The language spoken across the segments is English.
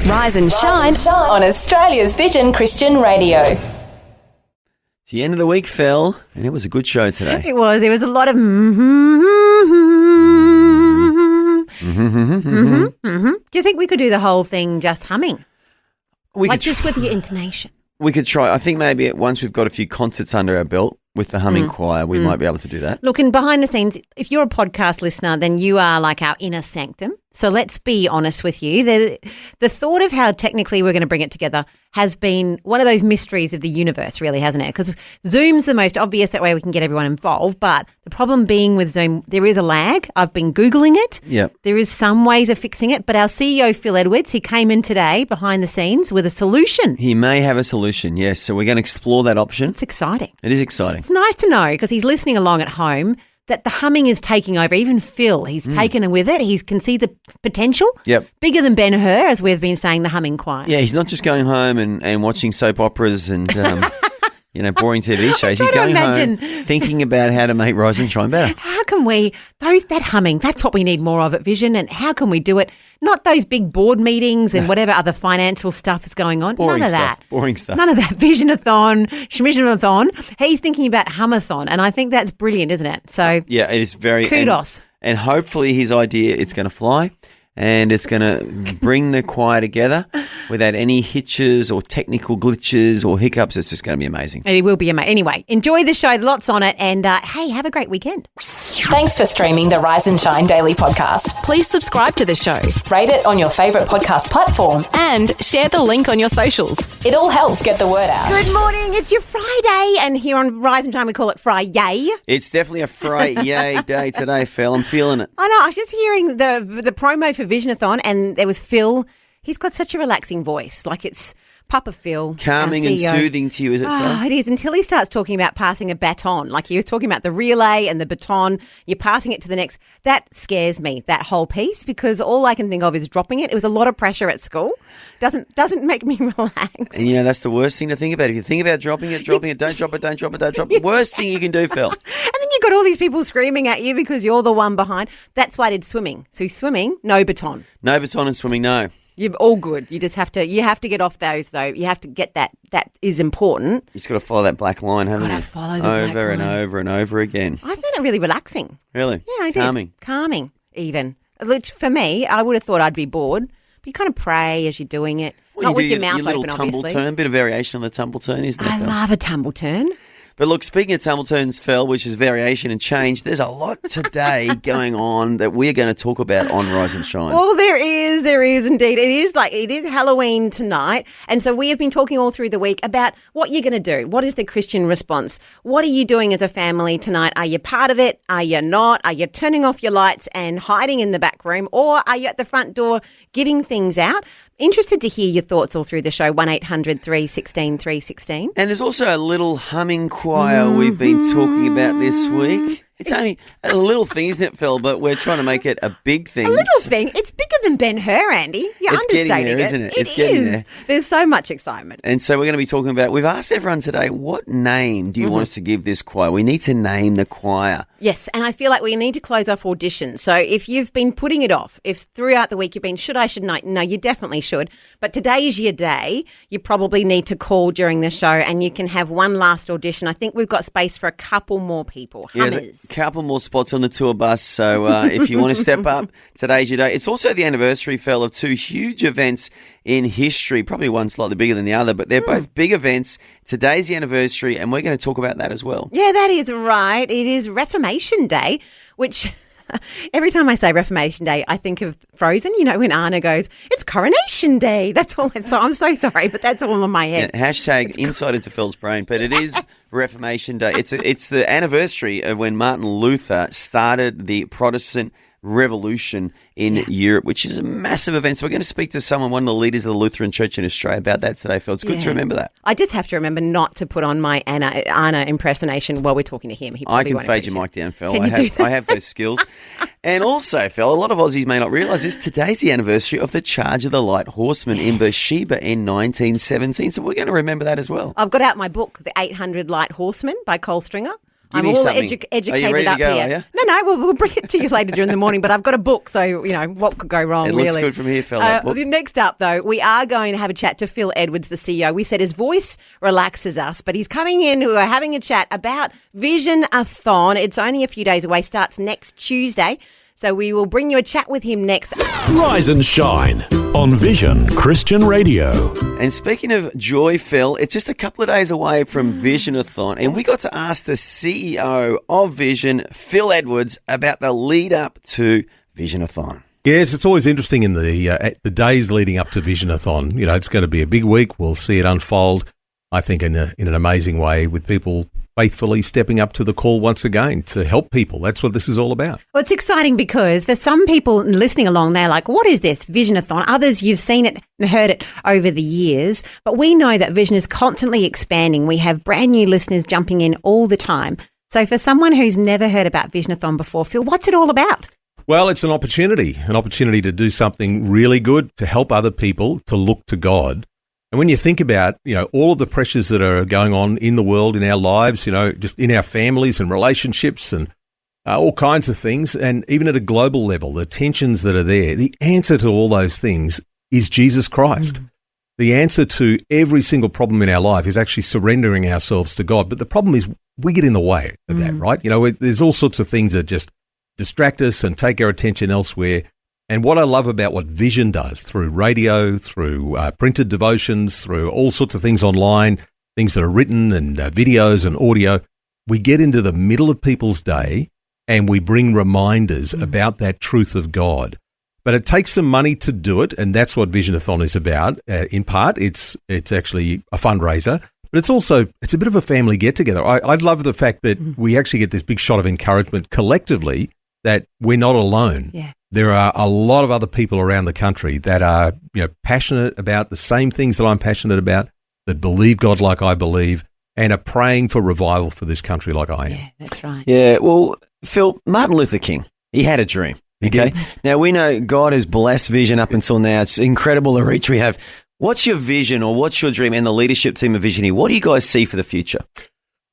Rise and shine on Australia's Vision Christian Radio. It's the end of the week, Phil, and it was a good show today. It was. There was a lot of Do you think we could do the whole thing just humming? Just with your intonation. We could try. I think maybe once we've got a few concerts under our belt with the humming choir, we might be able to do that. Look, and behind the scenes, if you're a podcast listener, then you are like our inner sanctum. So let's be honest with you. The thought of how technically we're going to bring it together has been one of those mysteries of the universe, really, hasn't it? Because Zoom's the most obvious, that way we can get everyone involved. But the problem being with Zoom, there is a lag. I've been Googling it. Yep. There is some ways of fixing it. But our CEO, Phil Edwards, he came in today behind the scenes with a solution. He may have a solution, yes. So we're going to explore that option. It's exciting. It is exciting. It's nice to know, because he's listening along at home, that the humming is taking over. Even Phil, he's taken with it. He can see the potential. Yep. Bigger than Ben-Hur, as we've been saying, the humming choir. Yeah, he's not just going home and watching soap operas and boring TV shows. He's going home thinking about how to make Rise and Shine better. How can we, that humming, that's what we need more of at Vision, and how can we do it? Not those big board meetings and whatever other financial stuff is going on. Boring None of stuff. that. Boring stuff. None of that Visionathon, Schmissionathon. He's thinking about humathon, and I think that's brilliant, isn't it? So yeah, it is very kudos. And hopefully his idea, it's going to fly. And it's going to bring the choir together without any hitches or technical glitches or hiccups. It's just going to be amazing. It will be amazing. Anyway, enjoy the show. Lots on it. And, hey, have a great weekend. Thanks for streaming the Rise and Shine Daily podcast. Please subscribe to the show, rate it on your favourite podcast platform, and share the link on your socials. It all helps get the word out. Good morning. It's your Friday. And here on Rise and Shine, we call it Fry-yay. It's definitely a Fry-yay day today, Phil. I'm feeling it. I know. I was just hearing the promo for Visionathon, and there was Phil. He's got such a relaxing voice. Like, it's Papa Phil. Calming and soothing to you, is it, Phil? Oh, it is, until he starts talking about passing a baton. Like, he was talking about the relay and the baton. You're passing it to the next. That scares me, that whole piece, because all I can think of is dropping it. It was a lot of pressure at school. Doesn't make me relax. And, that's the worst thing to think about. If you think about dropping it, don't drop it, don't drop it, don't drop it. Worst thing you can do, Phil. And then you've got all these people screaming at you because you're the one behind. That's why I did swimming. So swimming, no baton. No baton and swimming, no. You're all good. You just have to get off those, though. You have to get that. That is important. You just got to follow that black line, haven't you? Got to follow the black line. Over and over and over again. I found it really relaxing. Really? Yeah, I did. Calming, even. Which, for me, I would have thought I'd be bored. But you kind of pray as you're doing it. Well, Not with your mouth little open, tumble obviously. turn, bit of variation on the tumble turn, isn't it? I love a tumble turn. But look, speaking of tumble turns, Phil, which is variation and change, there's a lot today going on that we're going to talk about on Rise and Shine. Oh, there is indeed. It is Halloween tonight. And so we have been talking all through the week about what you're going to do. What is the Christian response? What are you doing as a family tonight? Are you part of it? Are you not? Are you turning off your lights and hiding in the back room? Or are you at the front door giving things out? Interested to hear your thoughts all through the show, 1800 316 316. And there's also a little humming choir we've been talking about this week. It's only a little thing, isn't it, Phil? But we're trying to make it a big thing. A little thing. It's bigger than Ben-Hur, Andy. You're it's understating getting there, isn't it? It's getting there. There's so much excitement. And so we're going to be talking about, we've asked everyone today, what name do you want us to give this choir? We need to name the choir. Yes, and I feel like we need to close off auditions. So if you've been putting it off, if throughout the week you've been, should I, shouldn't I? No, you definitely should. But today is your day. You probably need to call during the show and you can have one last audition. I think we've got space for a couple more people. Hummers. Yeah, a couple more spots on the tour bus. So if you want to step up, today's your day. It's also the anniversary, Phil, of two huge events in history. Probably one slightly bigger than the other, but they're both big events. Today's the anniversary, and we're going to talk about that as well. Yeah, that is right. It is Reformation Day, which every time I say Reformation Day, I think of Frozen. You know, when Anna goes, it's Coronation Day. That's all. So I'm so sorry, but that's all in my head. Yeah, hashtag insight into Phil's brain, but it is Reformation Day. It's the anniversary of when Martin Luther started the Protestant Revolution in Europe, which is a massive event. So we're going to speak to one of the leaders of the Lutheran Church in Australia about that today, Phil. It's good to remember that. I just have to remember not to put on my Anna impersonation while we're talking to him. I can fade your mic down, Phil. I have those skills. And also, Phil, a lot of Aussies may not realise this, today's the anniversary of the charge of the Light Horseman in Beersheba in 1917. So we're going to remember that as well. I've got out my book, The 800 Light Horsemen by Cole Stringer. Give I'm me all something. educated Are you ready to up go, here. are you? No, we'll bring it to you later during the morning. But I've got a book, so what could go wrong? It looks really. good from here, Phil. That book. Next up, though, we are going to have a chat to Phil Edwards, the CEO. We said his voice relaxes us, but he's coming in. We're having a chat about Vision-a-thon. It's only a few days away. Starts next Tuesday. So we will bring you a chat with him next. Rise and shine on Vision Christian Radio. And speaking of joy, Phil, it's just a couple of days away from Vision-a-thon, and we got to ask the CEO of Vision, Phil Edwards, about the lead up to Vision-a-thon. Yes, it's always interesting in the days leading up to Vision-a-thon. It's going to be a big week. We'll see it unfold, I think, in an amazing way, with people faithfully stepping up to the call once again to help people. That's what this is all about. Well, it's exciting because for some people listening along, they're like, what is this Vision-a-thon? Others, you've seen it and heard it over the years. But we know that Vision is constantly expanding. We have brand new listeners jumping in all the time. So for someone who's never heard about Vision-a-thon before, Phil, what's it all about? Well, it's an opportunity to do something really good, to help other people, to look to God. And when you think about, all of the pressures that are going on in the world, in our lives, just in our families and relationships and all kinds of things, and even at a global level, the tensions that are there, the answer to all those things is Jesus Christ. The answer to every single problem in our life is actually surrendering ourselves to God. But the problem is we get in the way of that, right? There's all sorts of things that just distract us and take our attention elsewhere. And what I love about what Vision does through radio, through printed devotions, through all sorts of things online, things that are written and videos and audio, we get into the middle of people's day and we bring reminders about that truth of God. But it takes some money to do it, and that's what Vision-a-thon is about. In part, it's actually a fundraiser, but it's a bit of a family get-together. I love the fact that we actually get this big shot of encouragement collectively that we're not alone. Yeah. There are a lot of other people around the country that are, passionate about the same things that I'm passionate about, that believe God like I believe, and are praying for revival for this country like I am. Yeah, that's right. Yeah, well, Phil, Martin Luther King, he had a dream. He Okay. did. Now, we know God has blessed Vision up until now. It's incredible the reach we have. What's your vision, or what's your dream, and the leadership team of Vision here? What do you guys see for the future?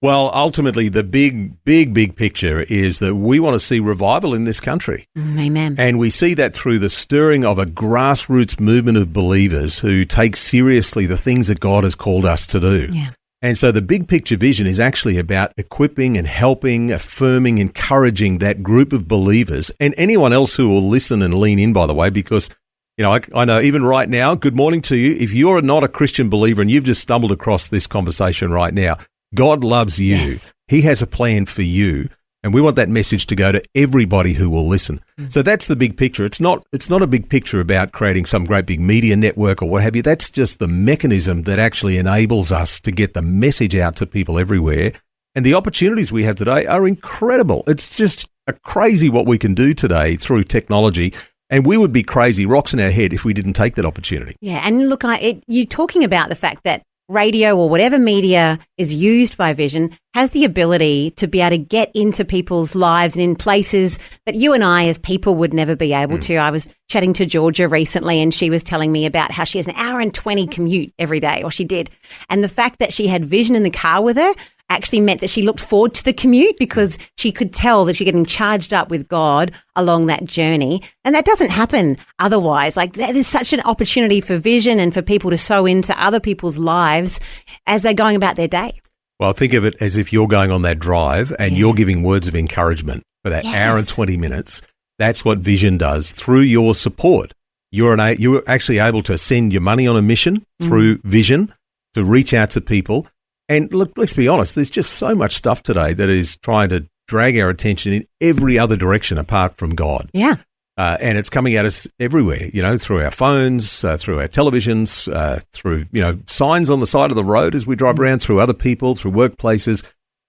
Well, ultimately, the big picture is that we want to see revival in this country. Amen. And we see that through the stirring of a grassroots movement of believers who take seriously the things that God has called us to do. Yeah. And so the big picture vision is actually about equipping and helping, affirming, encouraging that group of believers and anyone else who will listen and lean in, by the way, because I know even right now, good morning to you. If you're not a Christian believer and you've just stumbled across this conversation right now, God loves you. Yes. He has a plan for you. And we want that message to go to everybody who will listen. So that's the big picture. It's not a big picture about creating some great big media network or what have you. That's just the mechanism that actually enables us to get the message out to people everywhere. And the opportunities we have today are incredible. It's just crazy what we can do today through technology. And we would be crazy, rocks in our head, if we didn't take that opportunity. Yeah, and look, you're talking about the fact that radio or whatever media is used by Vision has the ability to be able to get into people's lives and in places that you and I as people would never be able to. I was chatting to Georgia recently and she was telling me about how she has an hour and 20 commute every day, or she did. And the fact that she had Vision in the car with her actually meant that she looked forward to the commute because she could tell that she's getting charged up with God along that journey. And that doesn't happen otherwise. Like, that is such an opportunity for Vision and for people to sow into other people's lives as they're going about their day. Well, think of it as if you're going on that drive and you're giving words of encouragement for that hour and 20 minutes. That's what Vision does through your support. You're actually able to send your money on a mission through Vision to reach out to people. And look, let's be honest, there's just so much stuff today that is trying to drag our attention in every other direction apart from God. Yeah. And it's coming at us everywhere, through our phones, through our televisions, through, signs on the side of the road as we drive around, through other people, through workplaces.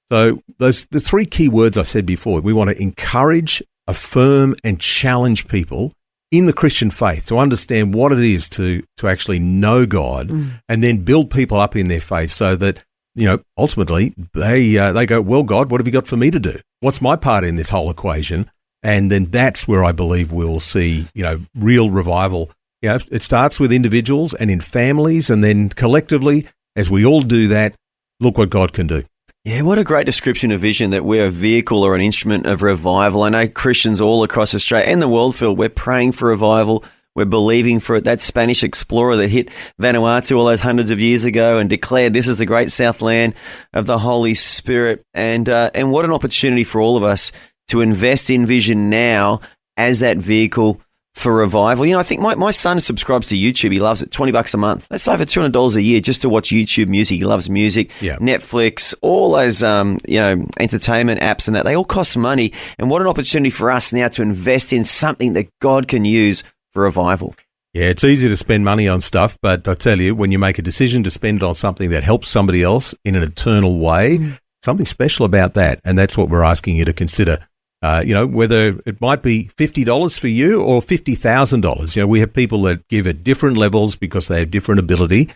So the three key words I said before, we want to encourage, affirm, and challenge people in the Christian faith to understand what it is to actually know God and then build people up in their faith so that, ultimately they go, well, God, what have you got for me to do? What's my part in this whole equation? And then that's where I believe we'll see, real revival. It starts with individuals and in families, and then collectively, as we all do that, look what God can do. Yeah, what a great description of Vision, that we're a vehicle or an instrument of revival. I know Christians all across Australia and the world, Phil, we're praying for revival. We're believing for it. That Spanish explorer that hit Vanuatu all those hundreds of years ago and declared this is the great southland of the Holy Spirit. And what an opportunity for all of us to invest in Vision now as that vehicle for revival. You know, I think my son subscribes to YouTube. He loves it. $20 a month. That's over $200 a year just to watch YouTube music. He loves music, Yeah. Netflix, all those, entertainment apps and that. They all cost money. And what an opportunity for us now to invest in something that God can use for revival. Yeah, it's easy to spend money on stuff, but I tell you, when you make a decision to spend on something that helps somebody else in an eternal way, something special about that. And that's what we're asking you to consider. Whether it might be $50 for you or $50,000. You know, we have people that give at different levels because they have different ability.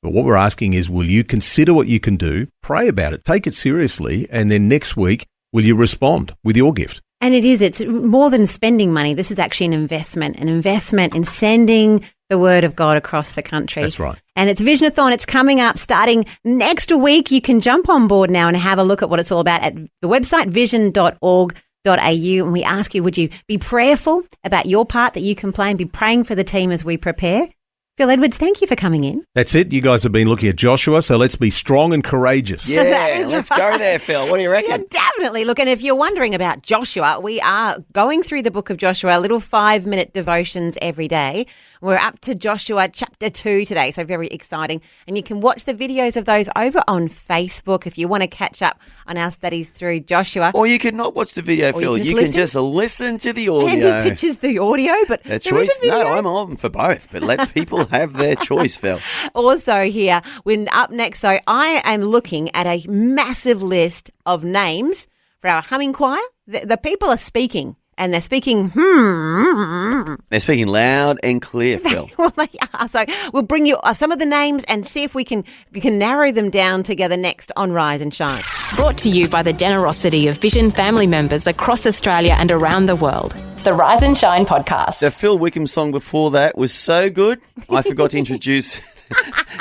But what we're asking is, will you consider what you can do, pray about it, take it seriously, and then next week, will you respond with your gift? And it's more than spending money. This is actually an investment in sending the word of God across the country. That's right. And it's Visionathon. It's coming up starting next week. You can jump on board now and have a look at what it's all about at the website vision.org.au. And we ask you, would you be prayerful about your part that you can play and be praying for the team as we prepare? Phil Edwards, thank you for coming in. That's it. You guys have been looking at Joshua, so let's be strong and courageous. Yeah, That is let's right. go there, Phil. What do you reckon? Yeah, definitely. Look, and if you're wondering about Joshua, we are going through the book of Joshua, little 5-minute devotions every day. We're up to Joshua chapter 2 today, so very exciting. And you can watch the videos of those over on Facebook if you want to catch up on our studies through Joshua. Or you could not watch the video, Phil. you You can can just listen to the Andy audio. pitches the audio, but Their there is choice? a video. No, I'm on for both, but let people have their choice, Phil. Also here, when up next, though, I am looking at a massive list of names for our humming choir. The people are speaking, and they're speaking, They're speaking loud and clear, Phil. Well, they are. So we'll bring you some of the names and see if we can narrow them down together next on Rise and Shine. Brought to you by the generosity of Vision family members across Australia and around the world. The Rise and Shine podcast. The Phil Wickham song before that was so good, I forgot to introduce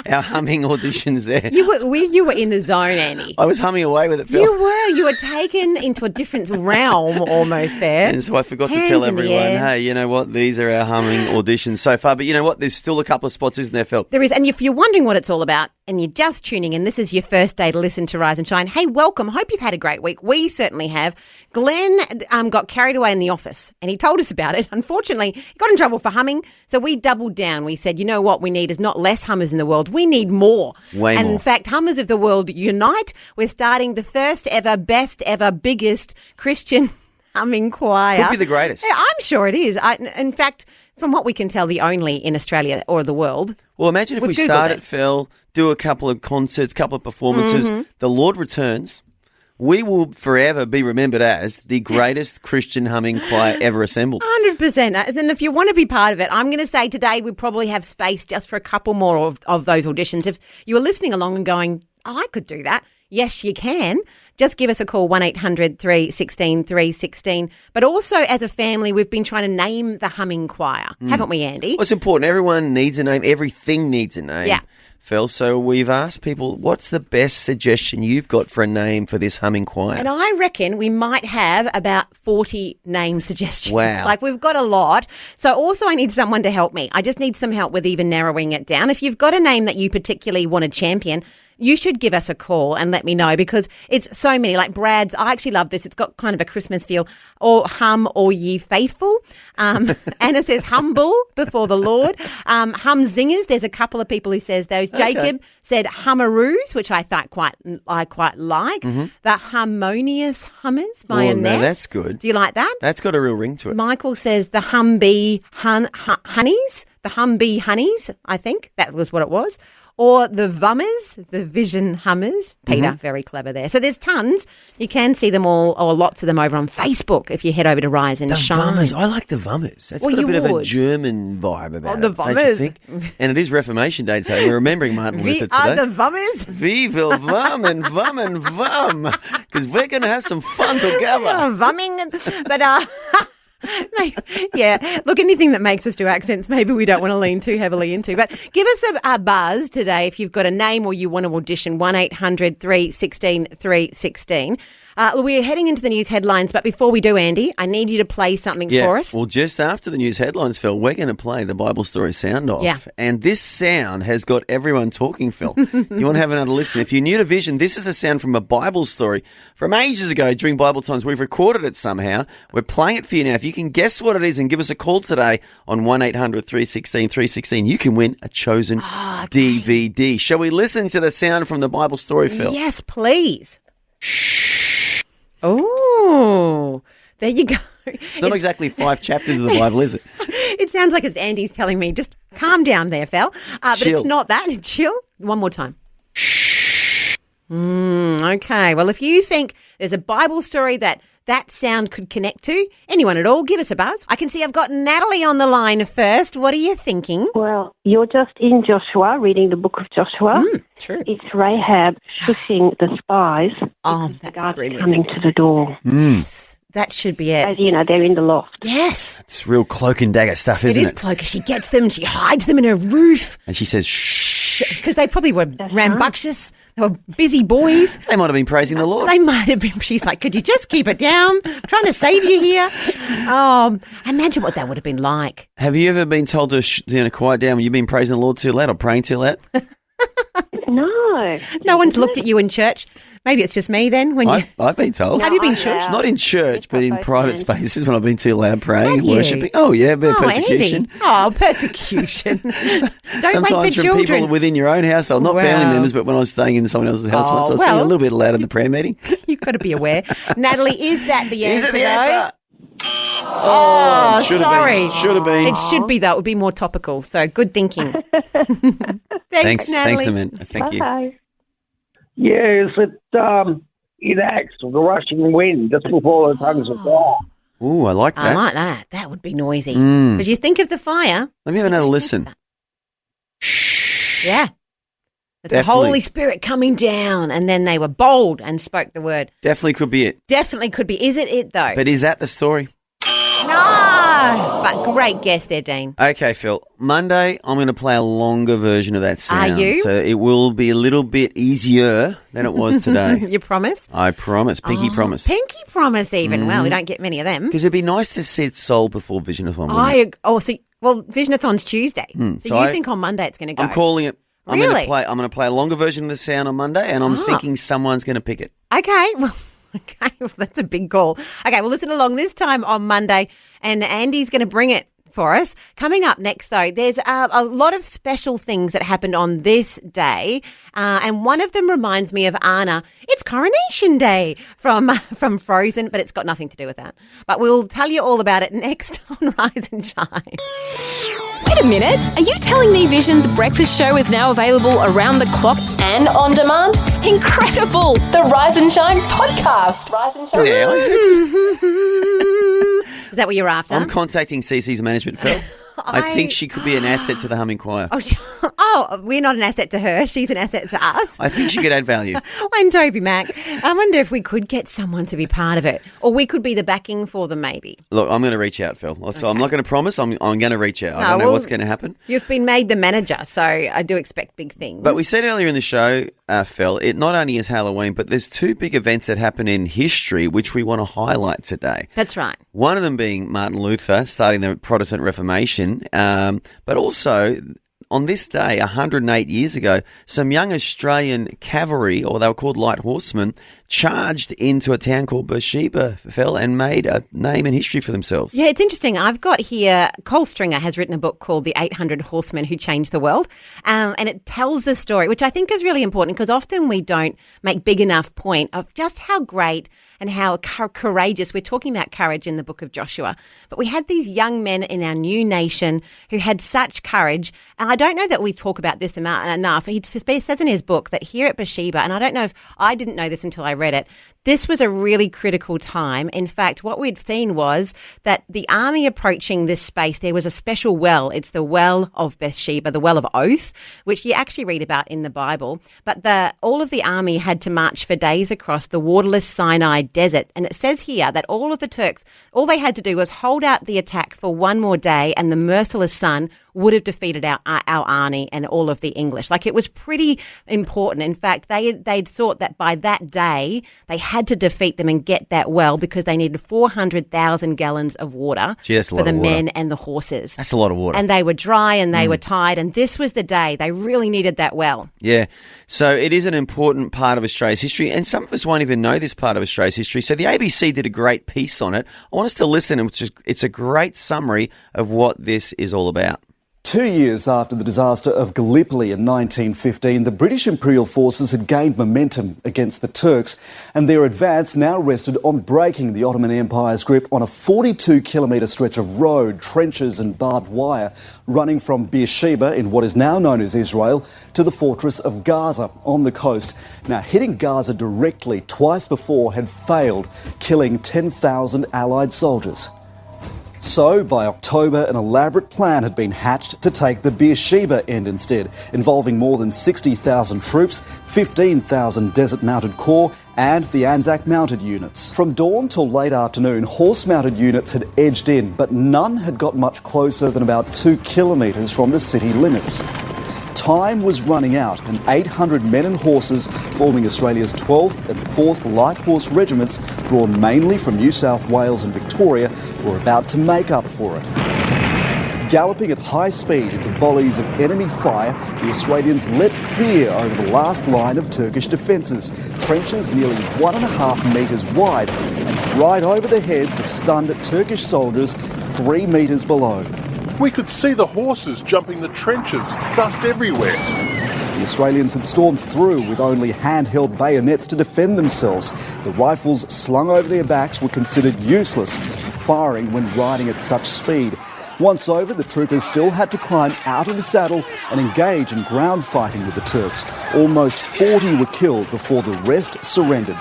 our humming auditions there. You were in the zone, Annie. I was humming away with it, Phil. You were taken into a different realm almost there. And so I forgot to Hands tell in the everyone, air. hey, you know what? These are our humming auditions so far. But you know what? There's still a couple of spots, isn't there, Phil? There is, and if you're wondering what it's all about and you're just tuning in, this is your first day to listen to Rise and Shine. Hey, welcome. Hope you've had a great week. We certainly have. Glenn got carried away in the office and he told us about it. Unfortunately, he got in trouble for humming. So we doubled down. We said, you know what we need is not less hummers in the world. We need more. Way and more. in fact, Hummers of the World Unite. We're starting the first ever, best ever, biggest Christian humming choir. Could be the greatest. Yeah, I'm sure it is. In fact, from what we can tell, the only in Australia or the world. Well, imagine if We've we Googled start it. it, Phil, do a couple of concerts, couple of performances. The Lord returns. We will forever be remembered as the greatest Christian humming choir ever assembled. 100%. And if you want to be part of it, I'm going to say today we probably have space just for a couple more of those auditions. If you were listening along and going, oh, I could do that. Yes, you can. Just give us a call, 1-800-316-316. But also as a family, we've been trying to name the humming choir, haven't we, Andy? Well, it's important. Everyone needs a name. Everything needs a name. Yeah. Phil, so we've asked people, what's the best suggestion you've got for a name for this humming choir? And I reckon we might have about 40 name suggestions. Wow. Like we've got a lot. So also I need someone to help me. I just need some help with even narrowing it down. If you've got a name that you particularly want to champion, you should give us a call and let me know because it's so many. Like Brad's, I actually love this. It's got kind of a Christmas feel. Or Hum All Ye Faithful. Anna says Humble Before the Lord. Hum Zingers. There's a couple of people who says those. Okay. Jacob said Hummeroos, which I quite like. The Harmonious Hummers by Oh, Annette. no, that's good. Do you like that? That's got a real ring to it. Michael says the Humby Honeys. The Humby Honeys, I think. That was what it was. Or the Vummers, the Vision Hummers. Peter, very clever there. So there's tons. You can see them all, or lots of them over on Facebook if you head over to Rise and The Shine. Vummers. I like the Vummers. That's Well, got a you bit of a would. German vibe about the it. Don't you Vummers. think? And it is Reformation Day today. We're remembering Martin We Luther are today. the Vummers. Vive Vum and Vum and Vum. Because we're going to have some fun together. Vumming. But Yeah, look, anything that makes us do accents, maybe we don't want to lean too heavily into. But give us a buzz today if you've got a name or you want to audition, 1800 316 316. We're heading into the news headlines, but before we do, Andy, I need you to play something for us. Well, just after the news headlines, Phil, we're going to play the Bible story sound off. Yeah. And this sound has got everyone talking, Phil. You want to have another listen? If you're new to Vision, this is a sound from a Bible story from ages ago during Bible times. We've recorded it somehow. We're playing it for you now. If you can guess what it is and give us a call today on 1800 316 316, you can win a chosen DVD. Shall we listen to the sound from the Bible story, Phil? Yes, please. Oh, there you go. It's not exactly 5 chapters of the Bible, is it? It sounds like it's Andy's telling me, just calm down there, Fel. But Chill. it's not that. Chill. One more time. Okay. Well, if you think there's a Bible story that sound could connect to, anyone at all, give us a buzz. I can see I've got Natalie on the line first. What are you thinking? Well, you're just in Joshua, reading the book of Joshua. True. It's Rahab shushing the spies. Oh, The that's guards brilliant. coming to the door. Yes, that should be it. As you know, they're in the loft. Yes. It's real cloak and dagger stuff, isn't it? Cloaker. She gets them and she hides them in her roof And she says, shh. because they probably were rambunctious. They were busy boys. They might have been praising the Lord. They might have been. She's like, could you just keep it down? I'm trying to save you here. Imagine what that would have been like. Have you ever been told to quiet down when you've been praising the Lord too loud or praying too loud? No. No one's looked at you in church. Maybe it's just me then. When you I've been told. have you been I shushed? have. Not in church, but in both private hands. spaces when I've been too loud praying Have and you? worshipping. Oh, yeah, a bit of persecution. Andy. Oh, persecution. Don't Sometimes wake the from people children. within your own household, not family Wow. members, but when I was staying in someone else's house Oh, once, I was being a well. little bit loud in the prayer meeting. You've got to be aware. Natalie, is that the answer? Is it the though? answer? Oh, should have sorry. been. Should have been. It should be, though. It would be more topical. So good thinking. Thanks, Natalie. Thanks, Amanda. Thank you. Bye. Yes, it acts the rushing wind just before the tongues of fire. Ooh, I like I that. like that. That would be noisy. Mm. Because you think of the fire. Let me have another listen. Yeah. The Definitely. Holy Spirit coming down, and then they were bold and spoke the word. Definitely could be it. Definitely could be. Is it though? But is that the story? No! But great guess there, Dean. Okay, Phil. Monday, I'm going to play a longer version of that sound. Are you? So it will be a little bit easier than it was today. You promise? I promise. Pinky promise. Pinky promise even. Well, we don't get many of them. Because it'd be nice to see it sold before Visionathon. wouldn't it? Visionathon's Tuesday. So So you I- think on Monday it's going to go? I'm calling it. I'm Really? going to play a longer version of the sound on Monday, and I'm thinking someone's going to pick it. Okay, well, that's a big call. Okay, well, listen along this time on Monday, and Andy's going to bring it for us. Coming up next, though, there's a lot of special things that happened on this day, and one of them reminds me of Anna. It's Coronation Day from Frozen, but it's got nothing to do with that. But we'll tell you all about it next on Rise and Shine. Wait a minute. Are you telling me Vision's breakfast show is now available around the clock and on demand? Incredible! The Rise and Shine podcast. Rise and Shine. Yeah, Is that what you're after? I'm contacting CC's management, Phil. I think she could be an asset to the Humming Choir. Oh, we're not an asset to her. She's an asset to us. I think she could add value. And Toby Mac, I wonder if we could get someone to be part of it, or we could be the backing for them maybe. Look, I'm going to reach out, Phil. So I'm not going to promise. I'm going to reach out. I No, don't know well, what's going to happen. You've been made the manager, so I do expect big things. But we said earlier in the show, Phil, it not only is Halloween, but there's 2 big events that happen in history which we want to highlight today. That's right. One of them being Martin Luther starting the Protestant Reformation, but also on this day, 108 years ago, some young Australian cavalry, or they were called light horsemen, charged into a town called Beersheba, Phil, and made a name in history for themselves. Yeah, it's interesting. I've got here, Cole Stringer has written a book called The 800 Horsemen Who Changed the World, and it tells the story, which I think is really important because often we don't make big enough point of just how great and how courageous. We're talking about courage in the book of Joshua, but we had these young men in our new nation who had such courage, and I don't know that we talk about this enough. He says in his book that here at Beersheba, and I don't know if I didn't know this until I read it, this was a really critical time. In fact, what we'd seen was that the army approaching this space, there was a special well. It's the well of Beersheba, the well of oath, which you actually read about in the Bible. But all of the army had to march for days across the waterless Sinai desert. And it says here that all of the Turks, all they had to do was hold out the attack for one more day, and the merciless sun would have defeated our army and all of the English. Like, it was pretty important. In fact, they'd thought that by that day they had to defeat them and get that well, because they needed 400,000 gallons of water for the men and the horses. That's a lot of water. And they were dry and they were tired, and this was the day they really needed that well. Yeah. So it is an important part of Australia's history, and some of us won't even know this part of Australia's history. So the ABC did a great piece on it. I want us to listen, and it's a great summary of what this is all about. 2 years after the disaster of Gallipoli in 1915, the British Imperial forces had gained momentum against the Turks, and their advance now rested on breaking the Ottoman Empire's grip on a 42-kilometre stretch of road, trenches and barbed wire running from Beersheba, in what is now known as Israel, to the fortress of Gaza on the coast. Now, hitting Gaza directly twice before had failed, killing 10,000 Allied soldiers. So, by October, an elaborate plan had been hatched to take the Beersheba end instead, involving more than 60,000 troops, 15,000 desert-mounted corps and the Anzac mounted units. From dawn till late afternoon, horse-mounted units had edged in, but none had got much closer than about 2 kilometres from the city limits. Time was running out, and 800 men and horses, forming Australia's 12th and 4th Light Horse Regiments, drawn mainly from New South Wales and Victoria, were about to make up for it. Galloping at high speed into volleys of enemy fire, the Australians leapt clear over the last line of Turkish defences, trenches nearly 1.5 metres wide, and right over the heads of stunned Turkish soldiers 3 metres below. We could see the horses jumping the trenches, dust everywhere. The Australians had stormed through with only handheld bayonets to defend themselves. The rifles slung over their backs were considered useless for firing when riding at such speed. Once over, the troopers still had to climb out of the saddle and engage in ground fighting with the Turks. Almost 40 were killed before the rest surrendered.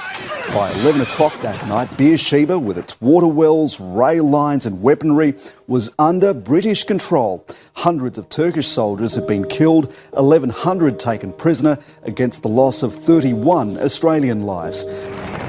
By 11 o'clock that night, Beersheba, with its water wells, rail lines and weaponry, was under British control. Hundreds of Turkish soldiers had been killed, 1,100 taken prisoner, against the loss of 31 Australian lives.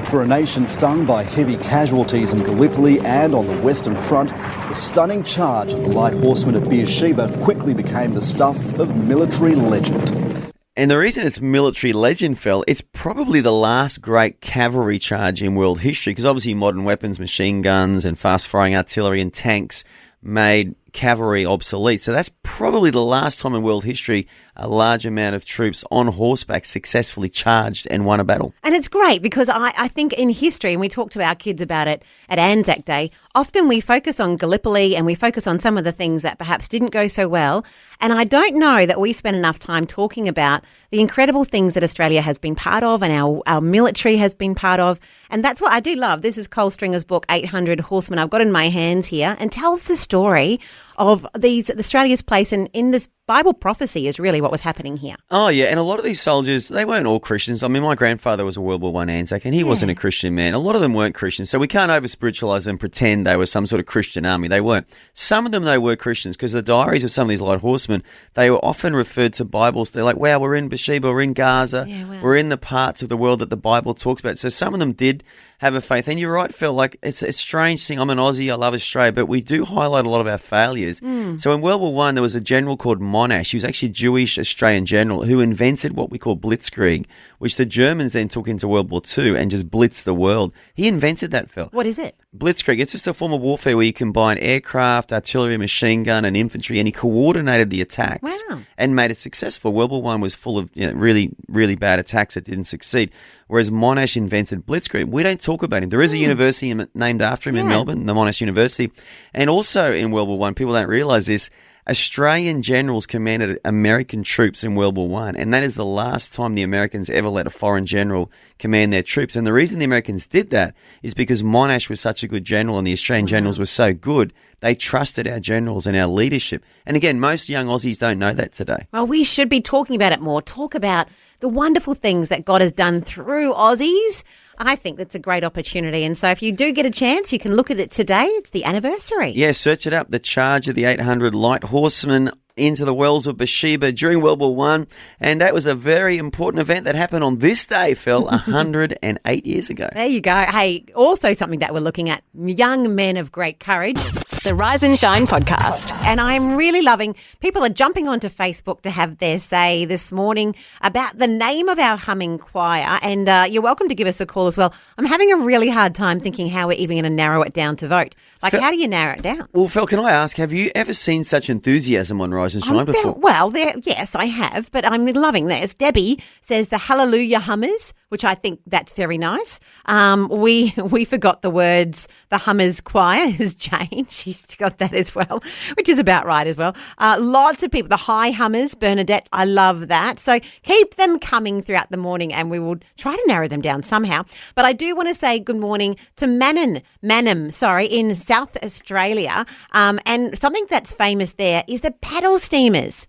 For a nation stung by heavy casualties in Gallipoli and on the Western Front, the stunning charge of the Light Horsemen at Beersheba quickly became the stuff of military legend. And the reason it's military legend, Phil, it's probably the last great cavalry charge in world history, because obviously modern weapons, machine guns and fast-firing artillery and tanks made cavalry obsolete. So that's probably the last time in world history a large amount of troops on horseback successfully charged and won a battle. And it's great because I think in history, and we talk to our kids about it at Anzac Day, often we focus on Gallipoli and we focus on some of the things that perhaps didn't go so well. And I don't know that we spend enough time talking about the incredible things that Australia has been part of and our military has been part of. And that's what I do love. This is Cole Stringer's book, 800 Horsemen. I've got it in my hands here, and tells the story of Australia's place in this Bible prophecy is really what was happening here. Oh, yeah. And a lot of these soldiers, they weren't all Christians. I mean, my grandfather was a World War I Anzac, and he wasn't a Christian man. A lot of them weren't Christians. So we can't over-spiritualise and pretend they were some sort of Christian army. They weren't. Some of them, they were Christians, because the diaries of some of these Light Horsemen, they were often referred to Bibles. They're like, wow, we're in Beersheba, we're in Gaza, we're in the parts of the world that the Bible talks about. So some of them did have a faith. And you're right, Phil, like it's a strange thing. I'm an Aussie, I love Australia, but we do highlight a lot of our failures. So in World War I, there was a general called Monash. He was actually a Jewish Australian general who invented what we call blitzkrieg, which the Germans then took into World War II and just blitzed the world. He invented that, Phil. What is it? Blitzkrieg. It's just a form of warfare where you combine aircraft, artillery, machine gun, and infantry, and he coordinated the attacks and made it successful. World War I was full of really, really bad attacks that didn't succeed, whereas Monash invented blitzkrieg. We don't talk about him. There is a university named after him in Melbourne, the Monash University, and also in World War I, people don't realise this, Australian generals commanded American troops in World War I, and that is the last time the Americans ever let a foreign general command their troops. And the reason the Americans did that is because Monash was such a good general and the Australian generals were so good, they trusted our generals and our leadership. And again, most young Aussies don't know that today. Well, we should be talking about it more. Talk about the wonderful things that God has done through Aussies. I think that's a great opportunity. And so if you do get a chance, you can look at it today. It's the anniversary. Yeah, search it up. The Charge of the 800 Light Horsemen into the wells of Bathsheba during World War One, and that was a very important event that happened on this day, Phil, 108 years ago. There you go. Hey, also something that we're looking at, young men of great courage. The Rise and Shine podcast. And I'm really loving, people are jumping onto Facebook to have their say this morning about the name of our humming choir. And you're welcome to give us a call as well. I'm having a really hard time thinking how we're even going to narrow it down to vote. Like, how do you narrow it down? Well, Phil, can I ask, have you ever seen such enthusiasm on Rise and Shine before? Yes, I have, but I'm loving this. Debbie says the Hallelujah Hummers, which I think that's very nice. We forgot the words, the Hummers Choir has changed. She's got that as well, which is about right as well. Lots of people, the High Hummers, Bernadette, I love that. So keep them coming throughout the morning and we will try to narrow them down somehow. But I do want to say good morning to Manum, in South Australia. And something that's famous there is the paddle steamers.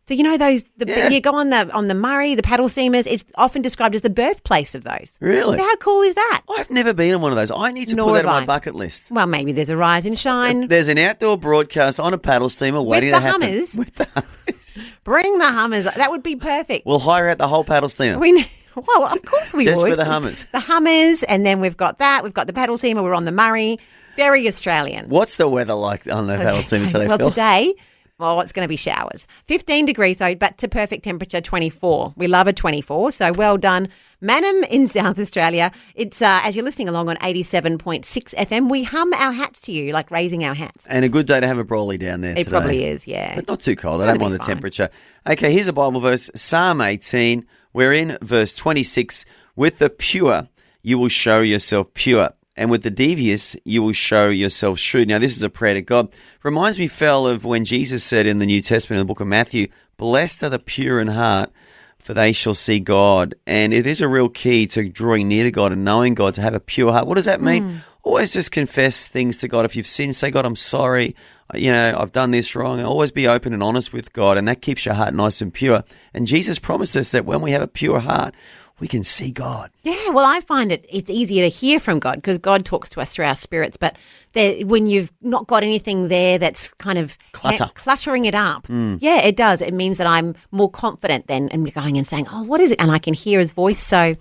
So you know those, you go on the Murray, the paddle steamers, it's often described as the birthplace of those. Really? So how cool is that? I've never been on one of those. I need to put that on my bucket list. Well, maybe there's a Rise and Shine. There's an outdoor broadcast on a paddle steamer waiting to happen. With the Hummers. Bring the Hummers. That would be perfect. We'll hire out the whole paddle steamer. Well, of course we would. Just for the Hummers. The Hummers, and then we've got that. We've got the paddle steamer. We're on the Murray. Very Australian. What's the weather like on the paddle steamer today, Well, Phil? today, it's going to be showers. 15 degrees, though, but to perfect temperature, 24. We love a 24, so well done. Manum in South Australia. It's, as you're listening along on 87.6 FM, we hum our hats to you, like raising our hats. And a good day to have a brawly down there It today. probably is, yeah. But not too cold. I don't mind the temperature. Okay, here's a Bible verse, Psalm 18. We're in verse 26. With the pure, you will show yourself pure. And with the devious, you will show yourself shrewd. Now, this is a prayer to God. Reminds me, Phil, of when Jesus said in the New Testament, in the book of Matthew, blessed are the pure in heart, for they shall see God. And it is a real key to drawing near to God and knowing God, to have a pure heart. What does that mean? Always just confess things to God. If you've sinned, say, God, I'm sorry. I've done this wrong. Always be open and honest with God, and that keeps your heart nice and pure. And Jesus promised us that when we have a pure heart, we can see God. Yeah, well, I find it's easier to hear from God because God talks to us through our spirits. But when you've not got anything there that's kind of cluttering it up, yeah, it does. It means that I'm more confident then and going and saying, oh, what is it? And I can hear his voice. So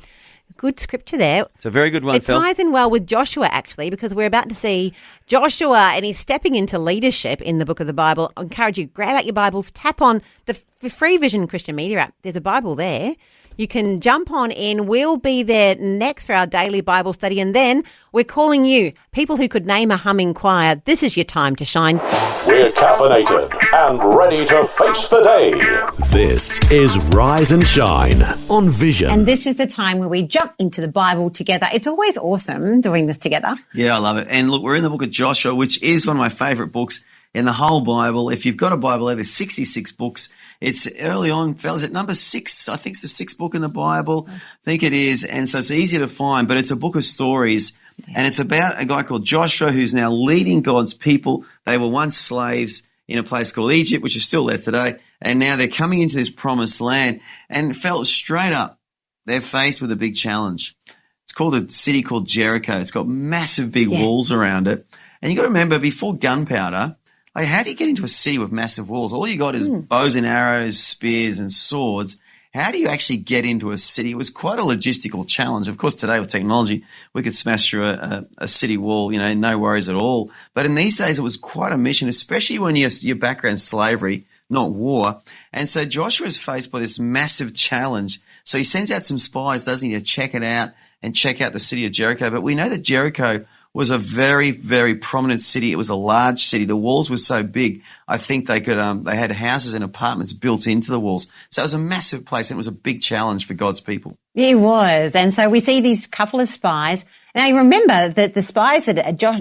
good scripture there. It's a very good one, Phil. It ties in well with Joshua, actually, because we're about to see Joshua and he's stepping into leadership in the book of the Bible. I encourage you, grab out your Bibles, tap on the Free Vision Christian Media app. There's a Bible there. You can jump on in. We'll be there next for our daily Bible study. And then we're calling you, people who could name a humming choir. This is your time to shine. We're caffeinated and ready to face the day. This is Rise and Shine on Vision. And this is the time where we jump into the Bible together. It's always awesome doing this together. Yeah, I love it. And look, we're in the book of Joshua, which is one of my favourite books in the whole Bible. If you've got a Bible, there's 66 books. It's early on, fellas, at number 6. I think it's the 6th book in the Bible. I think it is. And so it's easy to find, but it's a book of stories. And it's about a guy called Joshua who's now leading God's people. They were once slaves in a place called Egypt, which is still there today. And now they're coming into this promised land and felt straight up. They're faced with a big challenge. It's called a city called Jericho. It's got massive big walls around it. And you got to remember, before gunpowder, like, how do you get into a city with massive walls? All you got is bows and arrows, spears and swords. How do you actually get into a city? It was quite a logistical challenge. Of course, today with technology, we could smash through a city wall, no worries at all. But in these days, it was quite a mission, especially when your background's slavery, not war. And so Joshua is faced by this massive challenge. So he sends out some spies, doesn't he, to check it out and check out the city of Jericho. But we know that Jericho was a very, very prominent city. It was a large city. The walls were so big, I think they could they had houses and apartments built into the walls. So it was a massive place, and it was a big challenge for God's people. It was. And so we see these couple of spies. Now, you remember that the spies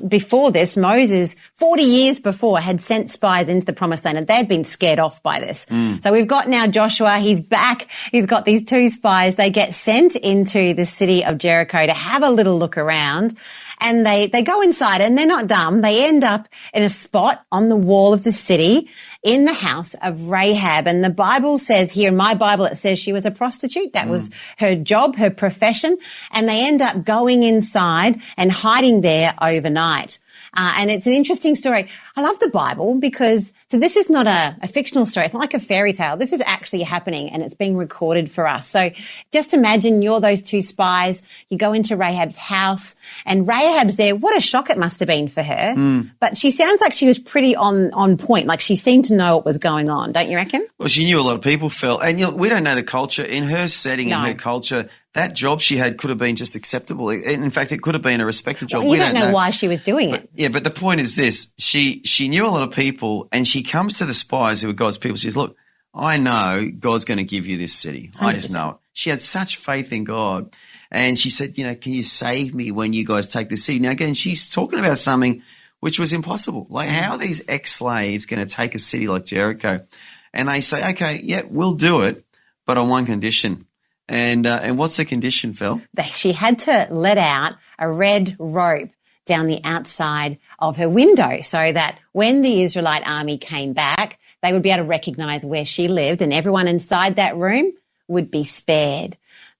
before this, Moses, 40 years before, had sent spies into the promised land, and they'd been scared off by this. So we've got now Joshua. He's back. He's got these 2 spies. They get sent into the city of Jericho to have a little look around. And they go inside, and they're not dumb. They end up in a spot on the wall of the city in the house of Rahab. And the Bible says here, in my Bible, it says she was a prostitute. That was her job, her profession. And they end up going inside and hiding there overnight. And it's an interesting story. I love the Bible because So this is not a fictional story. It's not like a fairy tale. This is actually happening and it's being recorded for us. So just imagine you're those two spies. You go into Rahab's house and Rahab's there. What a shock it must have been for her. But she sounds like she was pretty on point. Like she seemed to know what was going on. Don't you reckon? Well, she knew a lot of people felt, and we don't know the culture. In her setting, in her culture, that job she had could have been just acceptable. In fact, it could have been a respected job. Well, we don't know why she was doing it. Yeah, but the point is this. She knew a lot of people, and she comes to the spies who are God's people. She says, look, I know God's going to give you this city. 100%. I just know it. She had such faith in God. And she said, can you save me when you guys take the city? Now, again, she's talking about something which was impossible. Like, how are these ex-slaves going to take a city like Jericho? And they say, okay, yeah, we'll do it, but on one condition. And what's the condition, Phil? She had to let out a red rope down the outside of her window so that when the Israelite army came back, they would be able to recognize where she lived and everyone inside that room would be spared.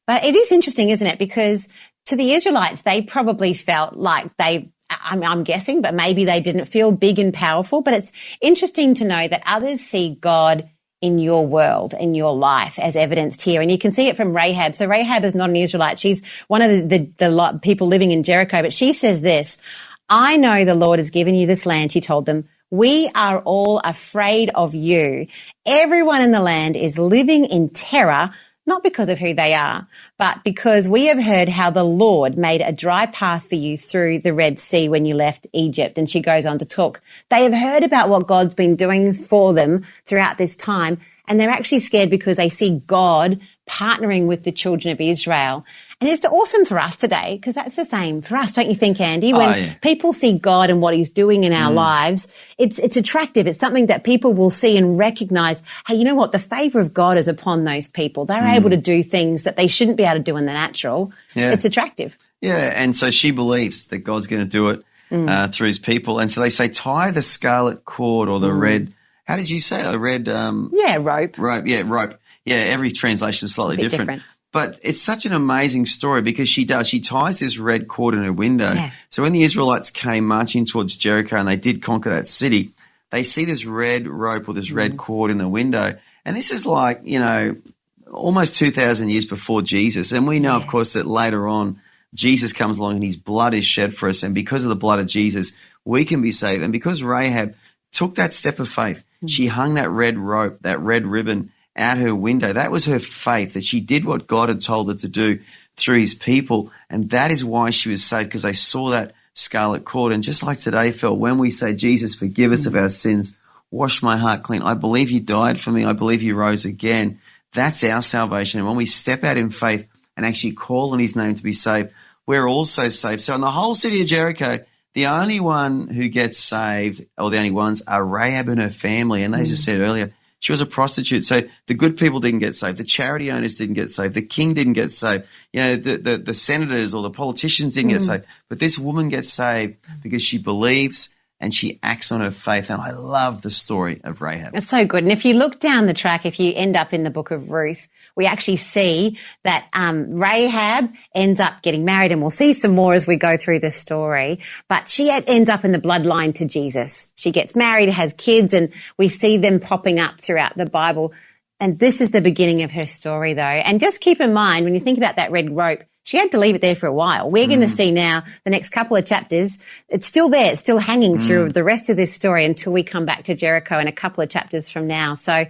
But it is interesting, isn't it? Because to the Israelites, they probably felt like I'm guessing, but maybe they didn't feel big and powerful. But it's interesting to know that others see God in your world, in your life, as evidenced here. And you can see it from Rahab. So Rahab is not an Israelite. She's one of the people living in Jericho. But she says this, I know the Lord has given you this land, she told them. We are all afraid of you. Everyone in the land is living in terror, not because of who they are, but because we have heard how the Lord made a dry path for you through the Red Sea when you left Egypt. And she goes on to talk. They have heard about what God's been doing for them throughout this time, and they're actually scared because they see God partnering with the children of Israel. And it's awesome for us today because that's the same for us, don't you think, Andy? When people see God and what he's doing in our lives, it's attractive. It's something that people will see and recognize, hey, you know what? The favor of God is upon those people. They're able to do things that they shouldn't be able to do in the natural. Yeah. It's attractive. Yeah, and so she believes that God's going to do it through his people. And so they say, tie the scarlet cord or the red, how did you say it? A red... rope. Rope. Yeah, every translation is slightly different. But it's such an amazing story because she ties this red cord in her window. Yeah. So when the Israelites came marching towards Jericho and they did conquer that city, they see this red rope or this red cord in the window. And this is like, almost 2,000 years before Jesus. And we know, of course, that later on Jesus comes along and his blood is shed for us. And because of the blood of Jesus, we can be saved. And because Rahab took that step of faith, she hung that red rope, that red ribbon out her window. That was her faith, that she did what God had told her to do through his people. And that is why she was saved, because they saw that scarlet cord. And just like today, Phil, when we say, Jesus, forgive us of our sins, wash my heart clean. I believe you died for me. I believe you rose again. That's our salvation. And when we step out in faith and actually call on his name to be saved, we're also saved. So in the whole city of Jericho, the only one who gets saved, or the only ones, are Rahab and her family. And as I said earlier, she was a prostitute. So the good people didn't get saved. The charity owners didn't get saved. The king didn't get saved. The senators or the politicians didn't get saved. But this woman gets saved because she believes and she acts on her faith. And I love the story of Rahab. It's so good. And if you look down the track, if you end up in the book of Ruth, we actually see that Rahab ends up getting married, and we'll see some more as we go through the story. But she ends up in the bloodline to Jesus. She gets married, has kids, and we see them popping up throughout the Bible. And this is the beginning of her story, though. And just keep in mind, when you think about that red rope, she had to leave it there for a while. We're going to see now the next couple of chapters. It's still there. It's still hanging through the rest of this story until we come back to Jericho in a couple of chapters from now. So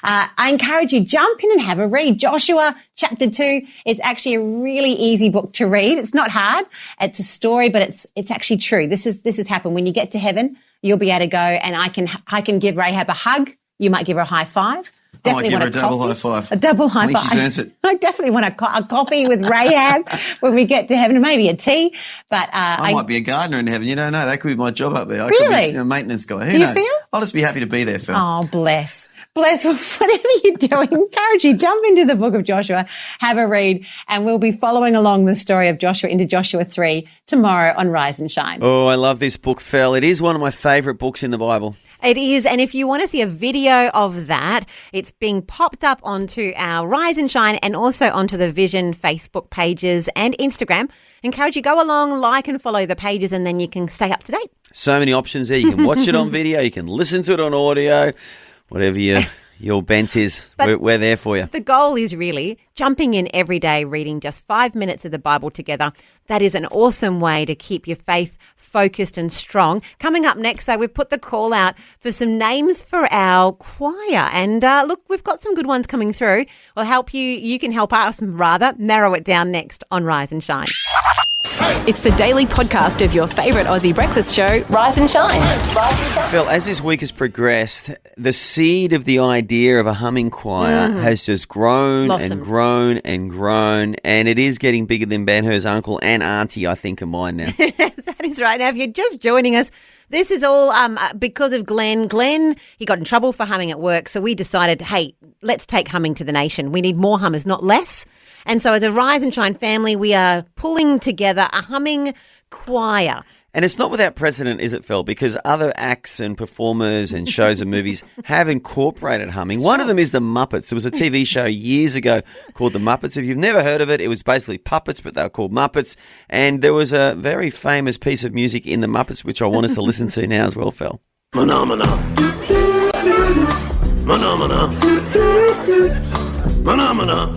I encourage you, jump in and have a read. Joshua chapter 2. It's actually a really easy book to read. It's not hard. It's a story, but it's actually true. This has happened. When you get to heaven, you'll be able to go, and I can give Rahab a hug. You might give her a high five. Definitely want a double high five. A double high five. She earns it. I definitely want a coffee with Rahab when we get to heaven, maybe a tea. But I might be a gardener in heaven. You don't know. That could be my job up there. I really? could be a maintenance guy. Who Do you knows? feel? I'll just be happy to be there, Phil. Oh, bless. Whatever you're doing, encourage you, jump into the book of Joshua, have a read, and we'll be following along the story of Joshua into Joshua 3 tomorrow on Rise and Shine. Oh, I love this book, Phil. It is one of my favourite books in the Bible. It is, and if you want to see a video of that, it's It's being popped up onto our Rise and Shine and also onto the Vision Facebook pages and Instagram. Encourage you, go along, like and follow the pages, and then you can stay up to date. So many options there. You can watch it on video. You can listen to it on audio. Whatever your bent is, we're there for you. The goal is really jumping in every day, reading just 5 minutes of the Bible together. That is an awesome way to keep your faith focused and strong. Coming up next, though, we've put the call out for some names for our choir. And look, we've got some good ones coming through. We'll help you. You can help us, rather, narrow it down next on Rise and Shine. It's the daily podcast of your favourite Aussie breakfast show, Rise and Shine. Phil, as this week has progressed, the seed of the idea of a humming choir has just grown and grown and grown, and it is getting bigger than Ben Hur's uncle and auntie, I think, of mine now. That is right. Now, if you're just joining us, this is all because of Glenn. Glenn, he got in trouble for humming at work, so we decided, hey, let's take humming to the nation. We need more hummers, not less. And so as a Rise and Shine family, we are pulling together a humming choir. And it's not without precedent, is it, Phil? Because other acts and performers and shows and movies have incorporated humming. One of them is The Muppets. There was a TV show years ago called The Muppets. If you've never heard of it, it was basically puppets, but they were called Muppets. And there was a very famous piece of music in The Muppets, which I want us to listen to now as well, Phil. Phenomena. Phenomena. Phenomena.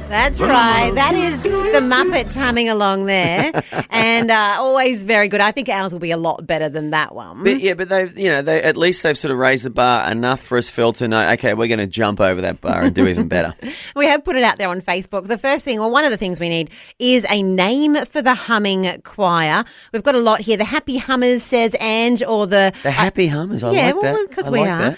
That's right. That is the Muppets humming along there, and always very good. I think ours will be a lot better than that one. But they at least they've sort of raised the bar enough for us, Phil, to know, okay, we're going to jump over that bar and do even better. We have put it out there on Facebook. The first thing, or one of the things we need, is a name for the humming choir. We've got a lot here. The Happy Hummers, says Ange, or the Happy Hummers. I like that. Because we are.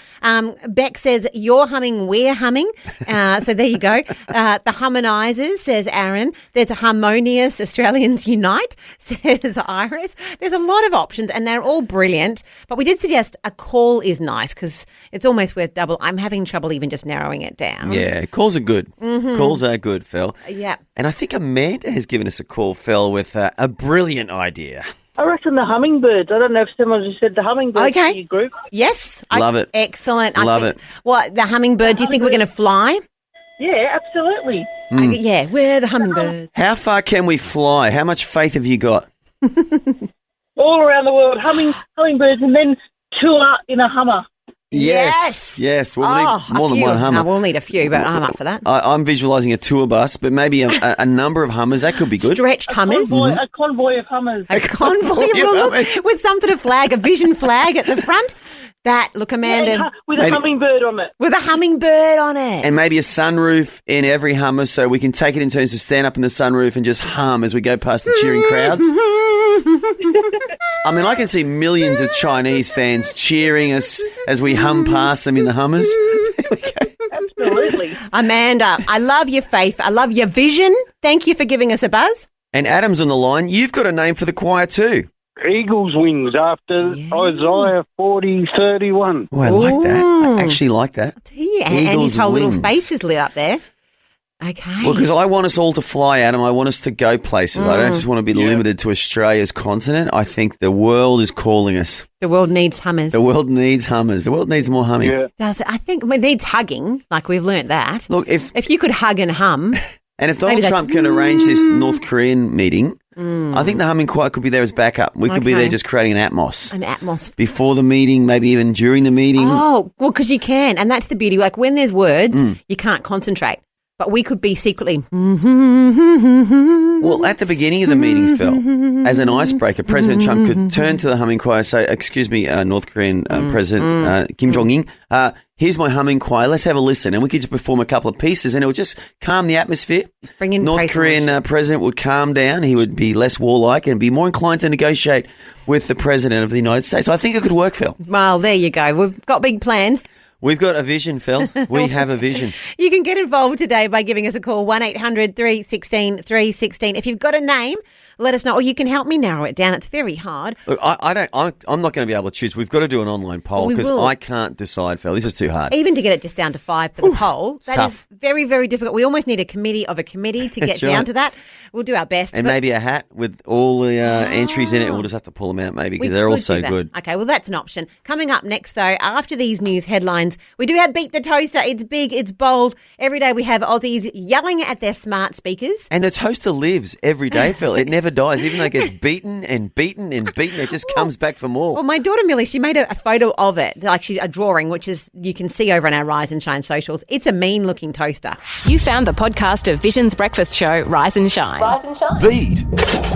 Beck says, you're humming, we're humming. So there you go. The Harmonisers, says Aaron. There's Harmonious Australians Unite, says Iris. There's a lot of options, and they're all brilliant. But we did suggest a call is nice because it's almost worth double. I'm having trouble even just narrowing it down. Yeah, calls are good. Mm-hmm. Calls are good, Phil. Yeah. And I think Amanda has given us a call, Phil, with a brilliant idea. I reckon the hummingbirds. I don't know if someone just said the hummingbirds in your group. Yes. Love it. Excellent. Love it. What, the hummingbird, do you think we're going to fly? Yeah, absolutely. Yeah, we're the hummingbird. How far can we fly? How much faith have you got? All around the world, hummingbirds, and then tour in a Hummer. Yes. We'll need more than one Hummer. No, we'll need a few, but I'm up for that. I'm visualising a tour bus, but maybe a number of Hummers. That could be good. Stretched Hummers. A convoy of Hummers. A convoy of Hummers. With some sort of flag, a vision flag at the front. Look, Amanda. Yeah, with a hummingbird on it. With a hummingbird on it. And maybe a sunroof in every Hummer so we can take it in turns to stand up in the sunroof and just hum as we go past the cheering crowds. I mean, I can see millions of Chinese fans cheering us as we hum past them in the Hummers. There we go. Absolutely. Amanda, I love your faith. I love your vision. Thank you for giving us a buzz. And Adam's on the line. You've got a name for the choir too. Eagle's wings after Isaiah 40:31. Oh, I like that. I actually like that. And his whole little face is lit up there. Okay. Well, because I want us all to fly, Adam. I want us to go places. I don't just want to be limited to Australia's continent. I think the world is calling us. The world needs Hummers. The world needs Hummers. The world needs more humming. Yeah. I think it needs hugging. Like, we've learnt that. Look, if you could hug and hum. And if Donald Trump can arrange this North Korean meeting, I think the humming choir could be there as backup. We could be there just creating an atmos. An atmos. Before the meeting, maybe even during the meeting. Oh, well, because you can. And that's the beauty. Like, when there's words, you can't concentrate. But we could be secretly. Well, at the beginning of the meeting, Phil, as an icebreaker, President Trump could turn to the humming choir and say, excuse me, North Korean President Kim Jong-un, here's my humming choir. Let's have a listen. And we could just perform a couple of pieces and it would just calm the atmosphere. Bring in North Korean president would calm down. He would be less warlike and be more inclined to negotiate with the president of the United States. I think it could work, Phil. Well, there you go. We've got big plans. We've got a vision, Phil. We have a vision. You can get involved today by giving us a call, 1-800-316-316. If you've got a name let us know. Or you can help me narrow it down. It's very hard. Look, I'm not going to be able to choose. We've got to do an online poll We because will. I can't decide, Phil. This is too hard. Even to get it just down to 5 for the poll, that tough. is very, very difficult. We almost need a committee of a committee to get That's down right. to that. We'll do our best. And but maybe a hat with all the entries in it. We'll just have to pull them out maybe we because they're all could so do that. good. Okay, well, that's an option. Coming up next, though, after these news headlines, we do have Beat the Toaster. It's big, it's bold. Every day we have Aussies yelling at their smart speakers. And the toaster lives every day, Phil. It never dies. Even though it gets beaten and beaten and beaten, it just comes back for more. Well, my daughter Millie, she made a photo of it, like she's a drawing, which is you can see over on our Rise and Shine socials. It's a mean-looking toaster. You found the podcast of Vision's breakfast show, Rise and Shine. Rise and Shine. Beat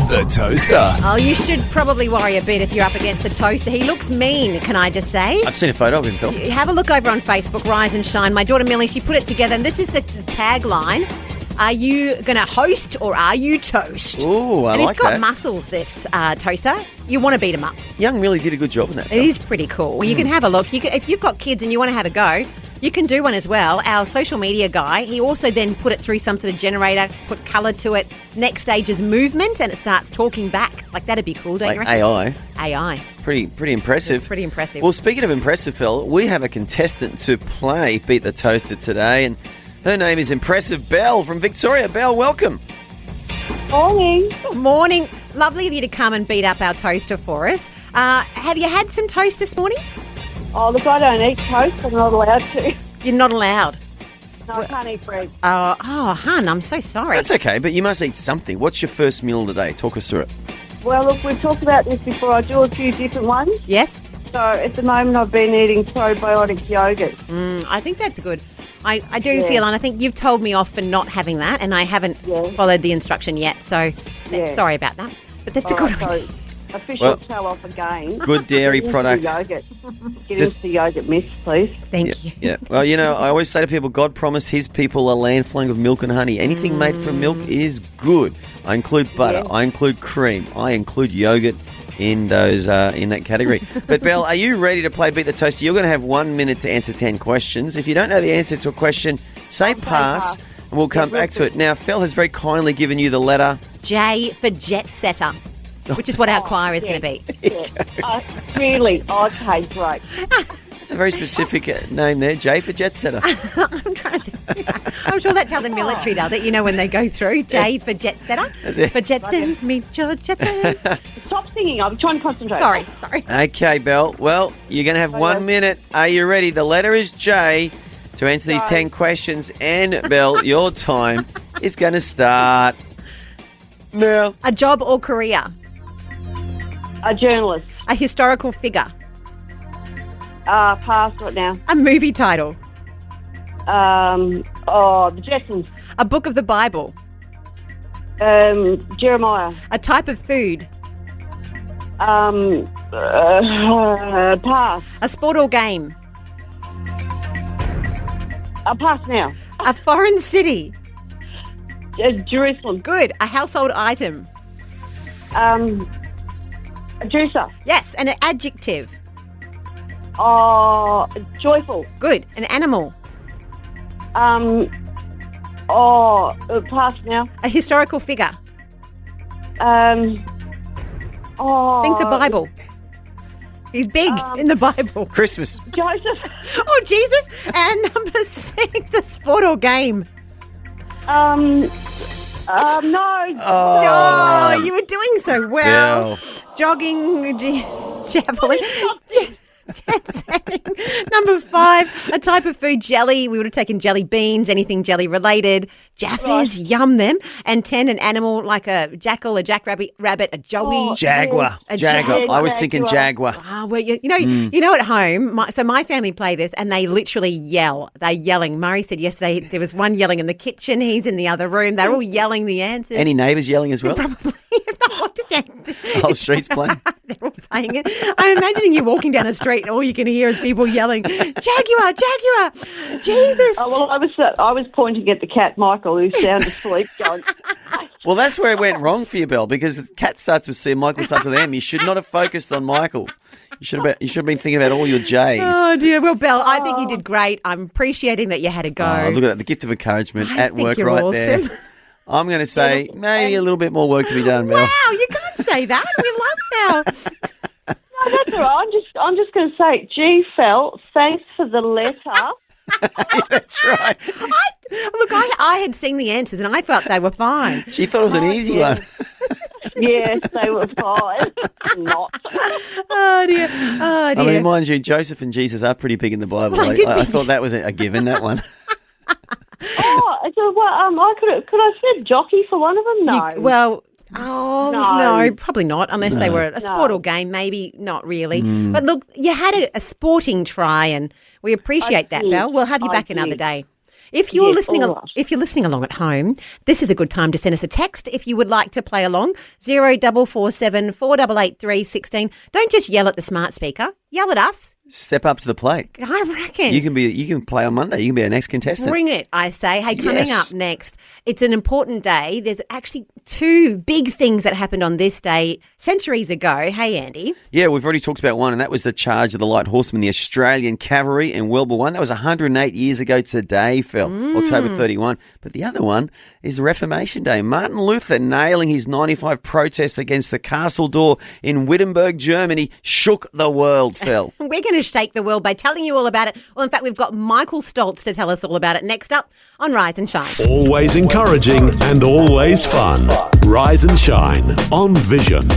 the toaster. Oh, you should probably worry a bit if you're up against the toaster. He looks mean, can I just say? I've seen a photo of him, Phil. Have a look over on Facebook, Rise and Shine. My daughter Millie, she put it together, and this is the tagline. Are you going to host or are you toast? Ooh, I and like he's got that. muscles, this toaster. You want to beat him up. Young really did a good job in that, It Phil. is pretty cool. Well, you can have a look. If you've got kids and you want to have a go, you can do one as well. Our social media guy, he also then put it through some sort of generator, put colour to it. Next stage is movement, and it starts talking back. Like, that'd be cool, don't you Like reckon? AI. AI. Pretty impressive. It's pretty impressive. Well, speaking of impressive, Phil, we have a contestant to play Beat the Toaster today, and her name is Impressive Belle from Victoria. Belle, welcome. Morning. Morning. Lovely of you to come and beat up our toaster for us. Have you had some toast this morning? Oh, look, I don't eat toast. I'm not allowed to. You're not allowed. No, I can't eat bread. Oh, hun, I'm so sorry. That's okay, but you must eat something. What's your first meal of the day? Talk us through it. Well, look, we've talked about this before. I do a few different ones. Yes? So at the moment, I've been eating probiotic yogurt. I think that's good. I do feel, and I think you've told me off for not having that, and I haven't followed the instruction yet, so sorry about that. But that's a good idea. Official tell off again. Good dairy Get into product. the yogurt. Get into the yogurt mist, please. Thank you. Yeah. Well, I always say to people, God promised his people a land flowing with milk and honey. Anything made from milk is good. I include butter. Yeah. I include cream. I include yogurt in those in that category. But, Belle, are you ready to play Beat the Toaster? You're going to have 1 minute to answer 10 questions. If you don't know the answer to a question, say pass, and we'll come back to it. Now, Phil has very kindly given you the letter J for jet setter, which is what our choir is going to be. Really? Okay, great. It's a very specific name there, J for jet setter. I'm trying to think. I'm sure that's how the military does it, when they go through. J for jet setter. it. For Jetsons, meet your Jetsons. Stop singing. I'm trying to concentrate. Sorry. Okay, Belle. Well, you're going to have 1 minute. Are you ready? The letter is J to answer these 10 questions. And, Belle, your time is going to start now. A job or career. A journalist. A historical figure. Pass right now. A movie title. The Jetsons. A book of the Bible. Jeremiah. A type of food. Pass. A sport or game. Pass now. A foreign city. Jerusalem. Good. A household item. A juicer. Yes. An adjective. Joyful. Good. An animal. Pass now. A historical figure. Think Think the Bible. He's big in the Bible. Christmas. Joseph. Oh, Jesus. And number 6, a sport or game. No. Oh, you were doing so well. Belle. Jogging, javelin. Jet setting. Number 5, a type of food, jelly. We would have taken jelly beans, anything jelly related. Jaffies, yum them. And 10, an animal like a jackal, a jackrabbit, a joey. Jaguar. A Jaguar. I was thinking Jaguar. Well, you know, at home, my family play this, and they literally yell. They're yelling. Murray said yesterday there was one yelling in the kitchen. He's in the other room. They're all yelling the answers. Any neighbours yelling as well? Probably. The whole street's playing. They're all playing it. I'm imagining you walking down a street and all you can hear is people yelling, Jaguar, Jaguar, Jesus. Oh, well, I was pointing at the cat Michael, who's sound asleep, going. Well, that's where it went wrong for you, Belle, because the cat starts with C and Michael starts with M. You should not have focused on Michael. You should have been thinking about all your J's. Oh, dear. Well, Belle, I think you did great. I'm appreciating that you had a go. Oh, look at that, the gift of encouragement I at think work you're right awesome. there. I'm going to say maybe a little bit more work to be done, Mel. Wow, you can't say that. We love Mel. No, that's all right. I'm just going to say, gee, Phil, thanks for the letter. That's right. I had seen the answers and I felt they were fine. She thought it was an easy one. Yes, they were fine. Not. Oh, dear. Oh, dear. I mean, mind you, Joseph and Jesus are pretty big in the Bible. Well, I thought that was a given, that one. Oh, so could I have said jockey for one of them? No. No, probably not, unless they were a sport or game, maybe not really. But look, you had a sporting try, and we appreciate that, Val. We'll have you back another day. If you're listening along at home, this is a good time to send us a text if you would like to play along. 0447 488 316. Don't just yell at the smart speaker. Yell at us. Step up to the plate. I reckon. You can play on Monday. You can be our next contestant. Bring it, I say. Hey, coming up next, it's an important day. There's actually two big things that happened on this day centuries ago. Hey, Andy. Yeah, we've already talked about one, and that was the charge of the Light Horsemen, the Australian Cavalry in World War I. That was 108 years ago today, Phil, October 31. But the other one is Reformation Day. Martin Luther nailing his 95 protest against the castle door in Wittenberg, Germany, shook the world, Phil. We're going to shake the world by telling you all about it. Well, in fact, we've got Michael Stoltz to tell us all about it next up on Rise and Shine. Always encouraging and always fun. Rise and Shine on Vision.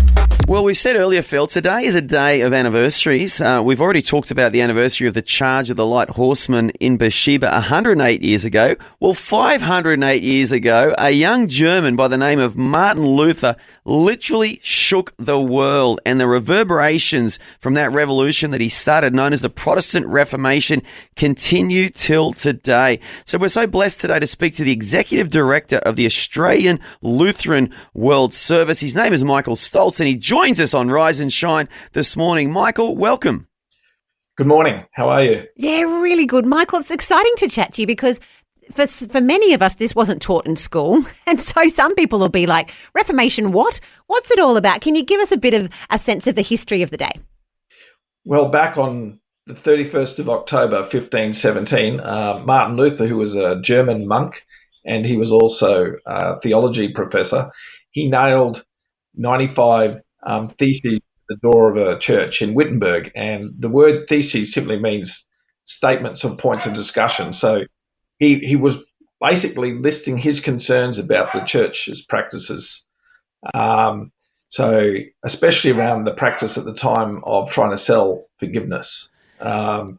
Well, we said earlier, Phil, today is a day of anniversaries. We've already talked about the anniversary of the charge of the Light Horsemen in Beersheba 108 years ago. Well, 508 years ago, a young German by the name of Martin Luther literally shook the world, and the reverberations from that revolution that he started, known as the Protestant Reformation, continue till today. So we're so blessed today to speak to the Executive Director of the Australian Lutheran World Service. His name is Michael Stoltz, and he joins us on Rise and Shine this morning. Michael, welcome. Good morning. How are you? Yeah, really good. Michael, it's exciting to chat to you because for many of us, this wasn't taught in school. And so some people will be like, Reformation, what? What's it all about? Can you give us a bit of a sense of the history of the day? Well, back on the 31st of October, 1517, Martin Luther, who was a German monk, and he was also a theology professor, he nailed 95 theses at the door of a church in Wittenberg. And the word theses simply means statements of points of discussion. So he was basically listing his concerns about the church's practices. So especially around the practice at the time of trying to sell forgiveness.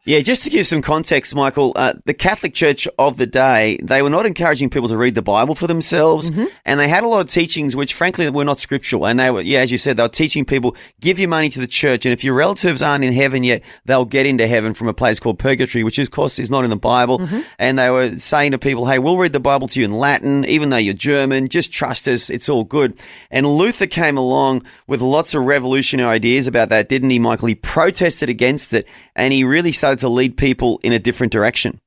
Just to give some context, Michael, the Catholic Church of the day, they were not encouraging people to read the Bible for themselves, and they had a lot of teachings which, frankly, were not scriptural. And they were, as you said, they were teaching people, give your money to the church, and if your relatives aren't in heaven yet, they'll get into heaven from a place called purgatory, which, of course, is not in the Bible. And they were saying to people, hey, we'll read the Bible to you in Latin, even though you're German, just trust us, it's all good. And Luther came along with lots of revolutionary ideas about that, didn't he, Michael? He protested against it, and he really started to lead people in a different direction.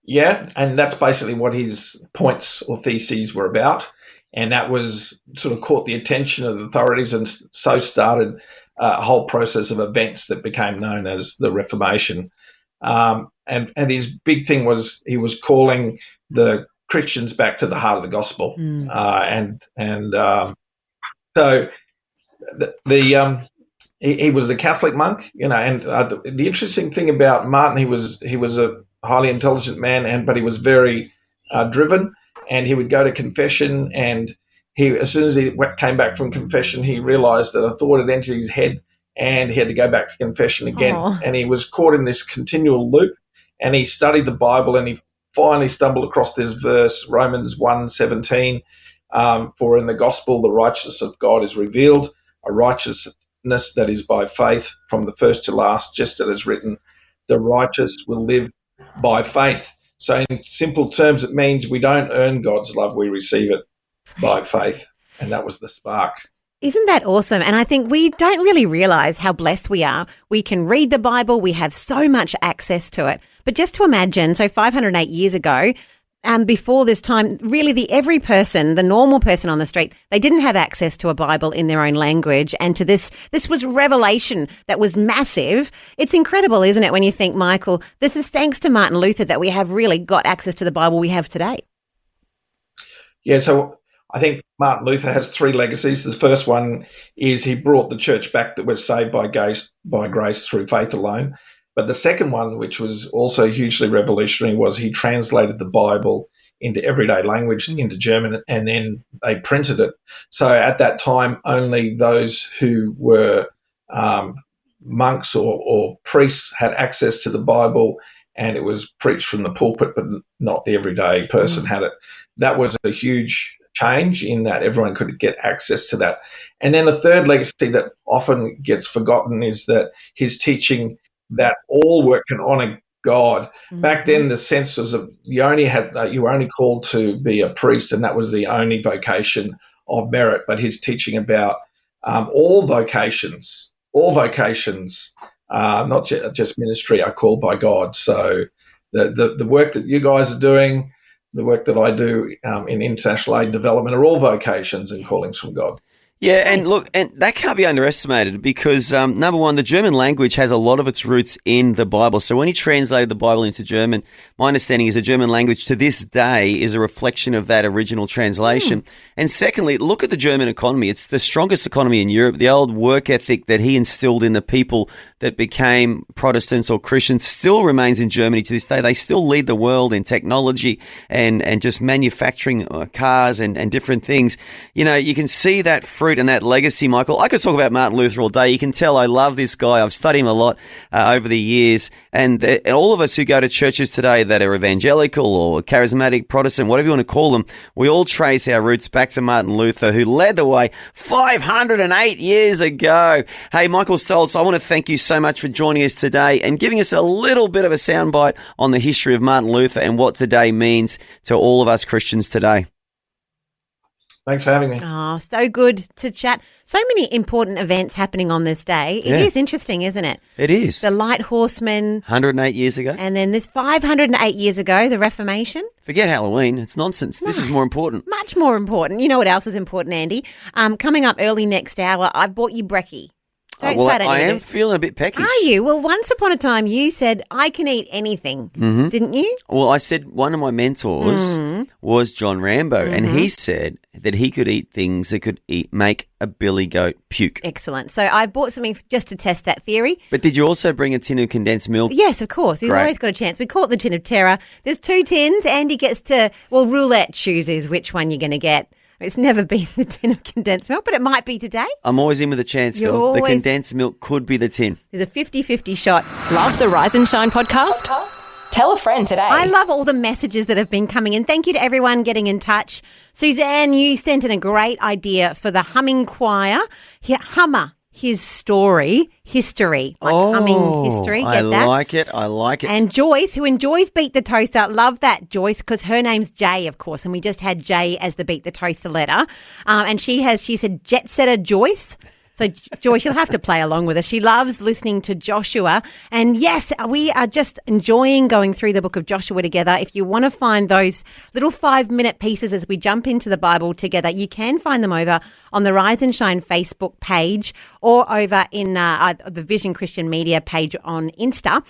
Yeah, and that's basically what his points or theses were about. And that was sort of caught the attention of the authorities, and so started a whole process of events that became known as the Reformation. And his big thing was he was calling the Christians back to the heart of the gospel. He was a Catholic monk, and the interesting thing about Martin, he was a highly intelligent man, but he was very driven, and he would go to confession, and as soon as he came back from confession, he realized that a thought had entered his head, and he had to go back to confession again. And he was caught in this continual loop, and he studied the Bible, and he finally stumbled across this verse, Romans 1:17, for in the gospel the righteousness of God is revealed, a righteousness that is by faith from the first to last, just as it is written, the righteous will live by faith. So in simple terms, it means we don't earn God's love, we receive it by faith. And that was the spark. Isn't that awesome? And I think we don't really realize how blessed we are. We can read the Bible. We have so much access to it. But just to imagine, so 508 years ago, before this time, really every person, the normal person on the street, they didn't have access to a Bible in their own language. And to this was revelation that was massive. It's incredible, isn't it, when you think, Michael, this is thanks to Martin Luther that we have really got access to the Bible we have today. Yeah, so I think Martin Luther has three legacies. The first one is he brought the church back that was saved by grace through faith alone. But the second one, which was also hugely revolutionary, was he translated the Bible into everyday language, into German, and then they printed it. So at that time, only those who were monks or priests had access to the Bible, and it was preached from the pulpit, but not the everyday person had it. That was a huge change in that everyone could get access to that. And then a third legacy that often gets forgotten is that his teaching that all work can honour God. Back then, the sense was of you were only called to be a priest, and that was the only vocation of merit. But his teaching about all vocations, not just ministry, are called by God. So the work that you guys are doing, the work that I do in international aid development, are all vocations and callings from God. Yeah, and look, and that can't be underestimated because, number one, the German language has a lot of its roots in the Bible. So when he translated the Bible into German, my understanding is the German language to this day is a reflection of that original translation. And secondly, look at the German economy. It's the strongest economy in Europe. The old work ethic that he instilled in the people that became Protestants or Christians still remains in Germany to this day. They still lead the world in technology and just manufacturing cars and different things. You know, you can see that fruit and that legacy, Michael. I could talk about Martin Luther all day. You can tell I love this guy. I've studied him a lot over the years. And all of us who go to churches today that are evangelical or charismatic, Protestant, whatever you want to call them, we all trace our roots back to Martin Luther, who led the way 508 years ago. Hey, Michael Stoltz, I want to thank you so much for joining us today and giving us a little bit of a soundbite on the history of Martin Luther and what today means to all of us Christians today. Thanks for having me. Oh, so good to chat. So many important events happening on this day. It is interesting, isn't it? It is. The Light Horsemen. 108 years ago. And then this 508 years ago, the Reformation. Forget Halloween. It's nonsense. This is more important. Much more important. You know what else was important, Andy? Coming up early next hour, I bought you brekkie. I am feeling a bit peckish. Are you? Well, once upon a time, you said, I can eat anything, didn't you? Well, I said one of my mentors was John Rambo, and he said that he could eat things that could make a billy goat puke. Excellent. So I bought something just to test that theory. But did you also bring a tin of condensed milk? Yes, of course. He's always got a chance. We call it the tin of terror. There's 2 tins. Andy gets to, roulette chooses which one you're going to get. It's never been the tin of condensed milk, but it might be today. I'm always in with a chance, Phil. The condensed milk could be the tin. There's a 50-50 shot. Love the Rise and Shine podcast? Tell a friend today. I love all the messages that have been coming in. Thank you to everyone getting in touch. Suzanne, you sent in a great idea for the humming choir. Hummer. His story, history, humming history. Get that? I like it. And Joyce, who enjoys Beat the Toaster, love that, Joyce, because her name's Jay, of course, and we just had Jay as the Beat the Toaster letter. And she said Jet Setter Joyce. So, Joyce, you'll have to play along with us. She loves listening to Joshua. And yes, we are just enjoying going through the book of Joshua together. If you want to find those little 5-minute pieces as we jump into the Bible together, you can find them over on the Rise and Shine Facebook page or over in the Vision Christian Media page on Insta.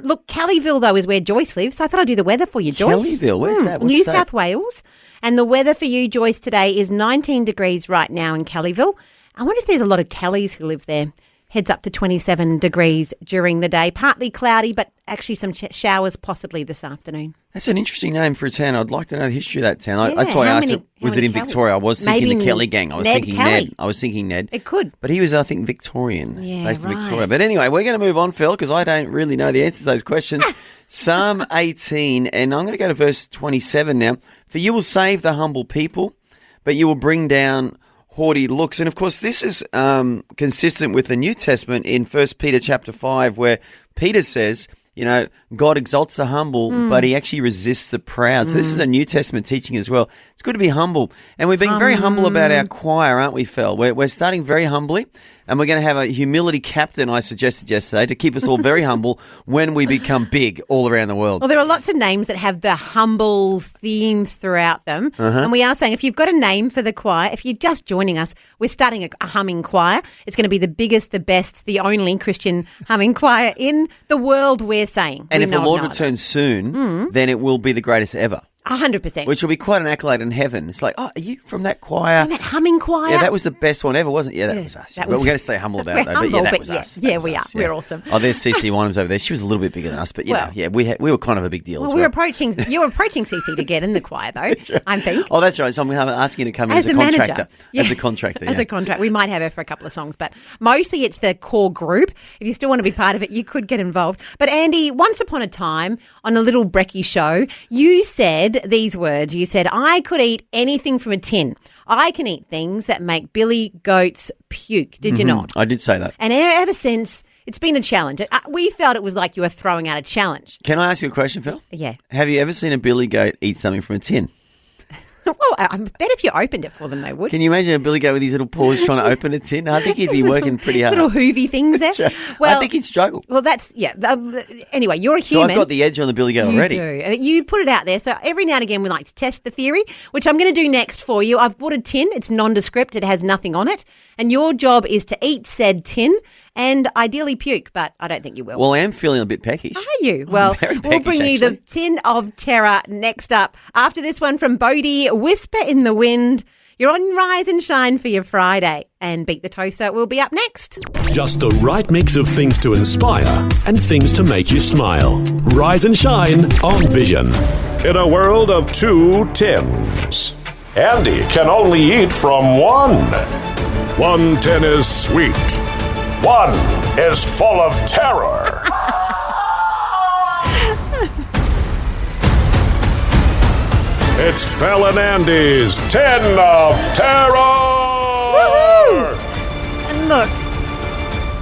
Look, Kellyville, though, is where Joyce lives. So I thought I'd do the weather for you, Joyce. Kellyville? Where's that? New South Wales. And the weather for you, Joyce, today is 19 degrees right now in Kellyville. I wonder if there's a lot of Kellys who live there. Heads up to 27 degrees during the day. Partly cloudy, but actually some showers possibly this afternoon. That's an interesting name for a town. I'd like to know the history of that town. That's why I asked, was it in Victoria? I was thinking the Kelly gang. I was thinking Ned. It could. But he was, I think, Victorian, based in Victoria. But anyway, we're going to move on, Phil, because I don't really know the answer to those questions. Psalm 18, and I'm going to go to verse 27 now. For you will save the humble people, but you will bring down haughty looks. And of course, this is consistent with the New Testament in 1 Peter chapter 5, where Peter says, you know, God exalts the humble, but he actually resists the proud. So this is a New Testament teaching as well. It's good to be humble. And we've been very humble about our choir, aren't we, Phil? We're starting very humbly. And we're going to have a humility captain, I suggested yesterday, to keep us all very humble when we become big all around the world. Well, there are lots of names that have the humble theme throughout them. And we are saying if you've got a name for the choir, if you're just joining us, we're starting a humming choir. It's going to be the biggest, the best, the only Christian humming choir in the world, we're saying. And if the Lord returns soon, then it will be the greatest ever. 100%. Which will be quite an accolade in heaven. It's like, oh, are you from that choir? And that humming choir. Yeah, that was the best one ever, wasn't it? Yeah, that was us. But we're going to stay humble about it, though. But yeah, that was us. Yeah, we are. We're awesome. Oh, there's CC Winans over there. She was a little bit bigger than us, but we were kind of a big deal as well. You're approaching CC to get in the choir, though, right. I think. Oh, that's right. So I'm asking you to come in as a contractor. As a contractor, As a contractor. We might have her for a couple of songs, but mostly it's the core group. If you still want to be part of it, you could get involved. But Andy, once upon a time on a little brekkie show, you said these words. You said, I could eat anything from a tin. I can eat things that make billy goats puke. Did you not? I did say that. And ever since, it's been a challenge. We felt it was like you were throwing out a challenge. Can I ask you a question, Phil? Yeah. Have you ever seen a billy goat eat something from a tin? Well, I bet if you opened it for them, they would. Can you imagine a billy goat with his little paws trying to open a tin? I think he'd be working pretty hard. Little hoovy things there. Right. Well, I think he'd struggle. Well, anyway, you're a human. So I've got the edge on the billy goat already. You do. You put it out there. So every now and again we like to test the theory, which I'm going to do next for you. I've bought a tin. It's nondescript. It has nothing on it. And your job is to eat said tin and ideally puke, but I don't think you will. Well, I am feeling a bit peckish. Are you? Well, we'll bring you the Tin of Terror next up. After this one from Bodie, Whisper in the Wind. You're on Rise and Shine for your Friday. And Beat the Toaster will be up next. Just the right mix of things to inspire and things to make you smile. Rise and Shine on Vision. In a world of two tins, Andy can only eat from one. One tin is sweet. One is full of terror. It's Phil and Andy's Tin of Terror! Woohoo! And look,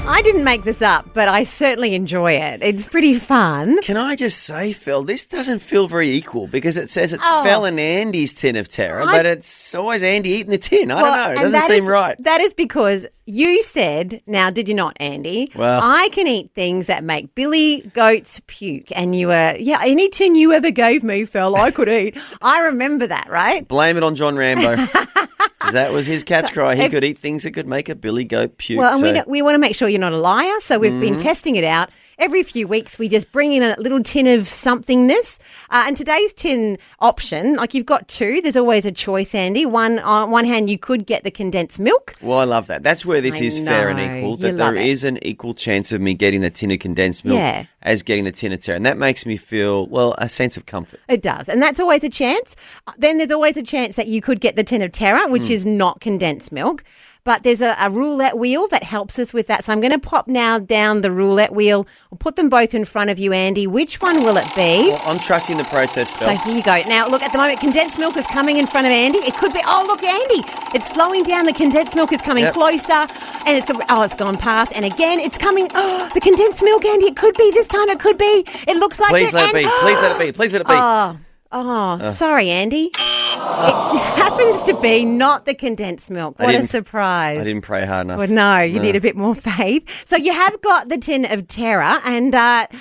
I didn't make this up, but I certainly enjoy it. It's pretty fun. Can I just say, Phil, this doesn't feel very equal because it says it's Phil and Andy's Tin of Terror, but it's always Andy eating the tin. I don't know. It doesn't seem right. That is because you said, now did you not, Andy? Well, I can eat things that make billy goats puke. And you were, any tin you ever gave me, Phil, I could eat. I remember that, right? Blame it on John Rambo. That was his cat's cry. He could eat things that could make a billy goat puke. Well, and we want to make sure you're not a liar, so we've been testing it out. Every few weeks, we just bring in a little tin of somethingness. And today's tin option, like you've got two, there's always a choice, Andy. On one hand, you could get the condensed milk. Well, I love that. That's where this is fair and equal, that there is an equal chance of me getting the tin of condensed milk as getting the tin of terror. And that makes me feel, well, a sense of comfort. It does. And that's always a chance. Then there's always a chance that you could get the tin of terror, which is not condensed milk. But there's a roulette wheel that helps us with that. So I'm going to pop now down the roulette wheel. I'll put them both in front of you, Andy. Which one will it be? Well, I'm trusting the process, Phil. So here you go. Now, look, at the moment, condensed milk is coming in front of Andy. It could be, look, Andy. It's slowing down. The condensed milk is coming closer. And it's gone past. And again, it's coming. Oh, the condensed milk, Andy. It could be this time. It could be. It looks like Please let it be. Please let it be. Please let it be. Sorry, Andy. It happens to be not the condensed milk. What a surprise. I didn't pray hard enough. Well, no, you need a bit more faith. So you have got the tin of terror, and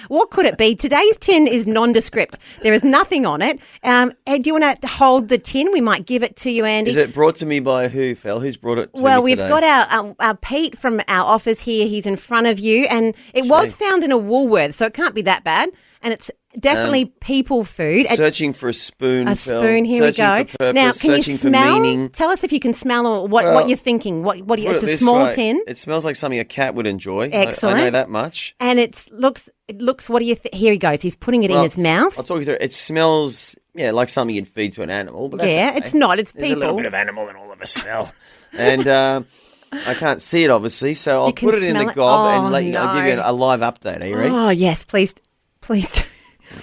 what could it be? Today's tin is nondescript. There is nothing on it. Do you want to hold the tin? We might give it to you, Andy. Is it brought to me by who, Phil? Who's brought it to me Well, we've today? got our Pete from our office here. He's in front of you, and it was found in a Woolworths, so it can't be that bad. And it's definitely people food. Searching for a spoon, A Phil. spoon, here we go. For purpose, now, can you searching smell? for meaning. Tell us if you can smell what you're thinking. What do you? It's a small tin. It smells like something a cat would enjoy. Excellent. I know that much. And it looks. What do you? Here he goes. He's putting it in his mouth. I'll talk you through it. It smells, like something you'd feed to an animal. But that's okay. It's not. It's There's people. a little bit of animal in all of us, Phil. And I can't see it, obviously, so I'll put it in the gob and I'll give you a live update. Are you ready? Oh yes, please do.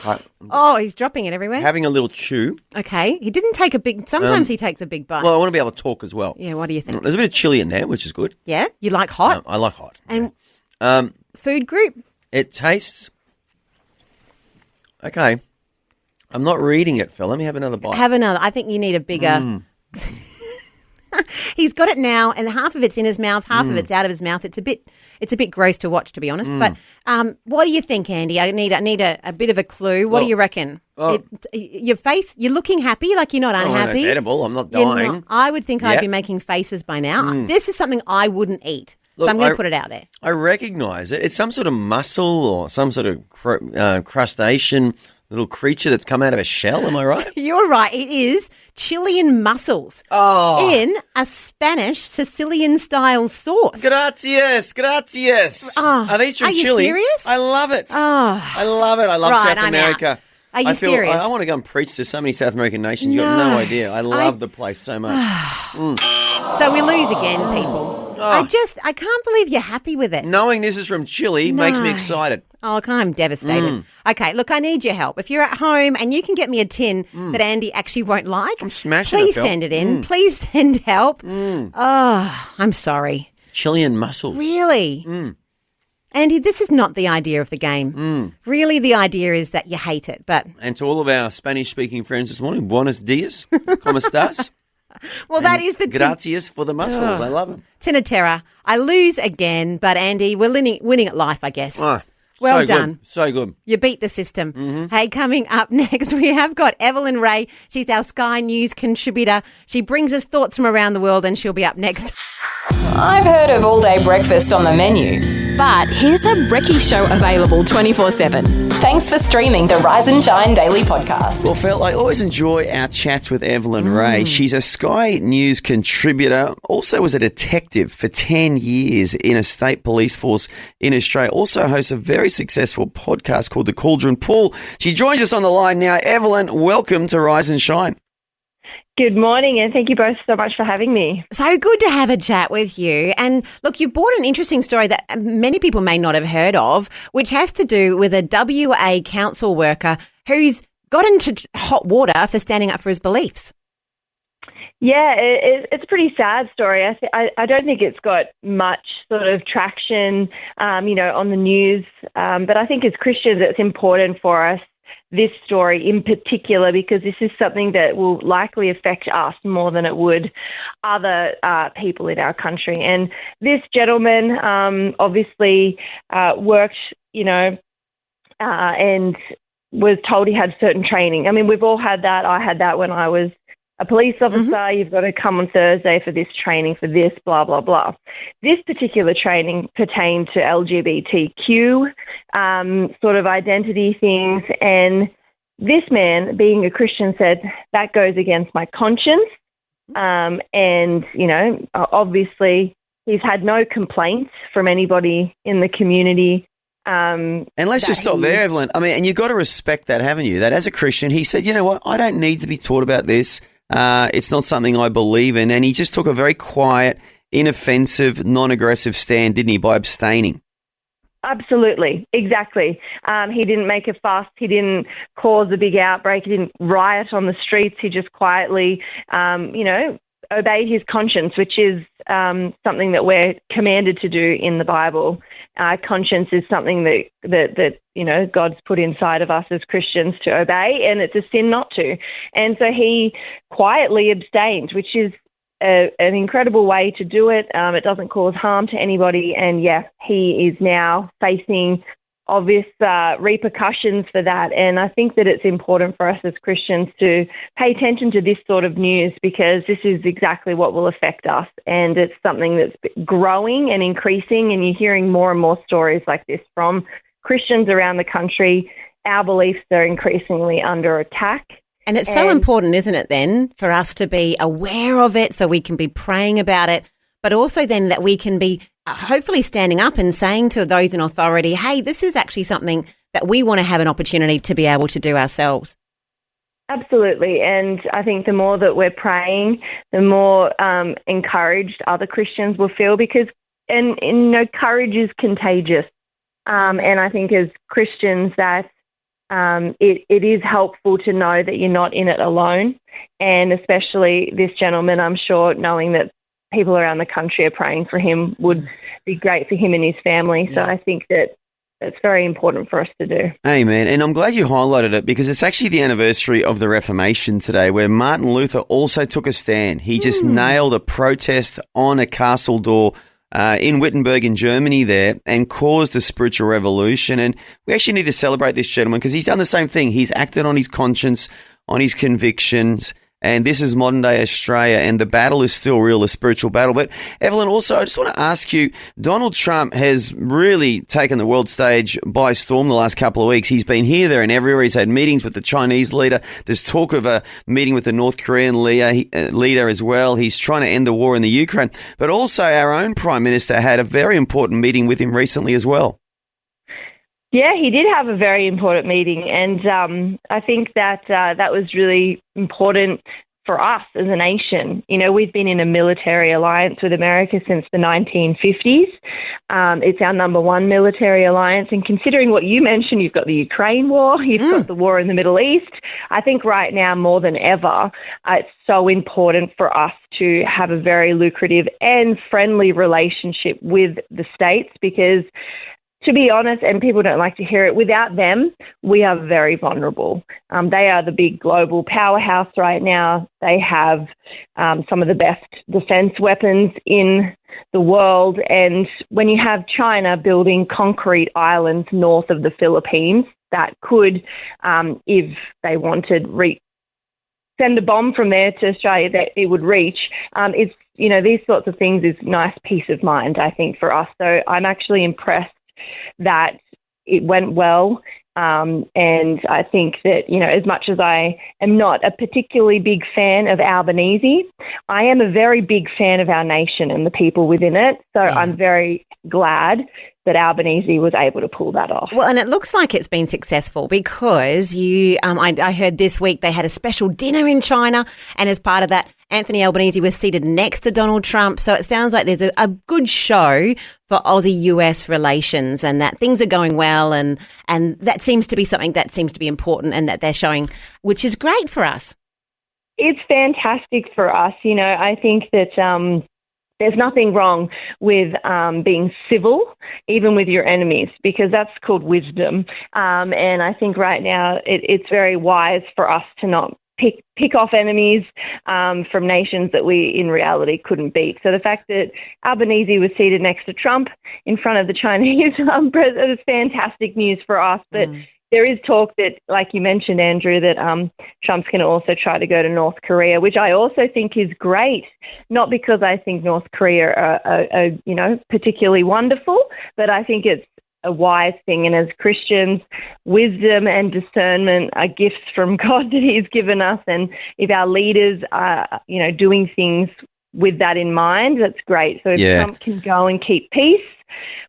Right. Oh, he's dropping it everywhere. Having a little chew. Okay. He didn't take a big... Sometimes he takes a big bite. Well, I want to be able to talk as well. Yeah, what do you think? There's a bit of chili in there, which is good. Yeah? You like hot? I like hot. And yeah. Food group? It tastes... Okay. I'm not reading it, Phil. Let me have another bite. Have another. I think you need a bigger... He's got it now, and half of it's in his mouth, half of it's out of his mouth. It's a bit gross to watch, to be honest. But what do you think, Andy? I need a bit of a clue. What do you reckon? Your face, you're looking happy, like you're not unhappy. It's edible. I'm not dying. I would think I'd be making faces by now. This is something I wouldn't eat. Look, so I'm going to put it out there. I recognise it. It's some sort of mussel or some sort of crustacean little creature that's come out of a shell. Am I right? You're right. It is Chilean mussels in a Spanish Sicilian-style sauce. Gracias. Are these from Are you Chile? serious? I love it. Oh. I love it. I love Right, South I'm America. out. Are you I feel serious? I want to go and preach to so many South American nations. You've got no idea. I love the place so much. So we lose again, people. I can't believe you're happy with it. Knowing this is from Chile makes me excited. Oh, I'm devastated. Okay, look, I need your help. If you're at home and you can get me a tin that Andy actually won't like, I'm smashing please it, Phil. send it in. Please send help. Oh, I'm sorry. Chilean mussels. Really? Andy, this is not the idea of the game. Really, the idea is that you hate it. But And to all of our Spanish-speaking friends this morning, buenos dias, ¿cómo estás? well, that is the Gracias for the mussels. I love it. Tinatera. I lose again, but Andy, we're winning at life, I guess. Oh, Well so done. Good. So good. You beat the system. Hey, coming up next, we have got Evelyn Ray. She's our Sky News contributor. She brings us thoughts from around the world, and she'll be up next. I've heard of all-day breakfast on the menu, but here's a brekkie show available 24/7. Thanks for streaming the Rise and Shine Daily Podcast. Well, Phil, I always enjoy our chats with Evelyn Ray. She's a Sky News contributor, also was a detective for 10 years in a state police force in Australia, also hosts a very successful podcast called The Cauldron Pool. She joins us on the line now. Evelyn, welcome to Rise and Shine. Good morning, and thank you both so much for having me. So good to have a chat with you. And look, you brought an interesting story that many people may not have heard of, which has to do with a WA council worker who's got into hot water for standing up for his beliefs. Yeah, it's a pretty sad story. I don't think it's got much sort of traction, on the news. But I think as Christians, it's important for us, this story in particular, because this is something that will likely affect us more than it would other people in our country. And this gentleman obviously worked, and was told he had certain training. I mean, we've all had that. I had that when I was a police officer. You've got to come on Thursday for this training, for this, blah, blah, blah. This particular training pertained to LGBTQ sort of identity things. And this man, being a Christian, said, that goes against my conscience. And, obviously he's had no complaints from anybody in the community. And let's just stop there, Evelyn. I mean, and you've got to respect that, haven't you? That as a Christian, he said, you know what, I don't need to be taught about this. It's not something I believe in. And he just took a very quiet, inoffensive, non-aggressive stand, didn't he, by abstaining? Absolutely. Exactly. He didn't make a fuss. He didn't cause a big outbreak. He didn't riot on the streets. He just quietly, obeyed his conscience, which is something that we're commanded to do in the Bible. Conscience is something that God's put inside of us as Christians to obey, and it's a sin not to. And so he quietly abstained, which is an incredible way to do it. It doesn't cause harm to anybody, and he is now facing obvious repercussions for that. And I think that it's important for us as Christians to pay attention to this sort of news, because this is exactly what will affect us. And it's something that's growing and increasing, and you're hearing more and more stories like this from Christians around the country. Our beliefs are increasingly under attack. And it's so important, isn't it, then, for us to be aware of it so we can be praying about it, but also then that we can be hopefully standing up and saying to those in authority, hey, this is actually something that we want to have an opportunity to be able to do ourselves. Absolutely. And I think the more that we're praying, the more encouraged other Christians will feel, because courage is contagious. And I think as Christians that it is helpful to know that you're not in it alone. And especially this gentleman, I'm sure, knowing that people around the country are praying for him would be great for him and his family. So I think that it's very important for us to do. Amen. And I'm glad you highlighted it, because it's actually the anniversary of the Reformation today, where Martin Luther also took a stand. He just nailed a protest on a castle door in Wittenberg in Germany there, and caused a spiritual revolution. And we actually need to celebrate this gentleman, because he's done the same thing. He's acted on his conscience, on his convictions, and this is modern day Australia, and the battle is still real, the spiritual battle. But Evelyn, also, I just want to ask you, Donald Trump has really taken the world stage by storm the last couple of weeks. He's been here, there, and everywhere. He's had meetings with the Chinese leader. There's talk of a meeting with the North Korean leader as well. He's trying to end the war in the Ukraine. But also, our own Prime Minister had a very important meeting with him recently as well. Yeah, he did have a very important meeting, and I think that that was really important for us as a nation. You know, we've been in a military alliance with America since the 1950s. It's our number one military alliance, and considering what you mentioned, you've got the Ukraine war, you've got the war in the Middle East. I think right now, more than ever, it's so important for us to have a very lucrative and friendly relationship with the States, because to be honest, and people don't like to hear it, without them, we are very vulnerable. They are the big global powerhouse right now. They have some of the best defense weapons in the world. And when you have China building concrete islands north of the Philippines, that could, if they wanted, send a bomb from there to Australia that it would reach. It's, you know, these sorts of things is nice peace of mind, I think, for us. So I'm actually impressed that it went well. And I think that, you know, as much as I am not a particularly big fan of Albanese, I am a very big fan of our nation and the people within it. So I'm very glad that Albanese was able to pull that off. Well, and it looks like it's been successful because I heard this week they had a special dinner in China, and as part of that, Anthony Albanese was seated next to Donald Trump. So it sounds like there's a good show for Aussie-US relations, and that things are going well, and that seems to be something that seems to be important and that they're showing, which is great for us. It's fantastic for us. You know, I think that there's nothing wrong with being civil, even with your enemies, because that's called wisdom. And I think right now it's very wise for us to not pick off enemies from nations that we in reality couldn't beat. So the fact that Albanese was seated next to Trump in front of the Chinese president is fantastic news for us. But there is talk that, like you mentioned, Andrew, that Trump's going to also try to go to North Korea, which I also think is great. Not because I think North Korea are you know, particularly wonderful, but I think it's a wise thing. And as Christians, wisdom and discernment are gifts from God that He's given us. And if our leaders are, you know, doing things with that in mind, that's great. So if Trump can go and keep peace,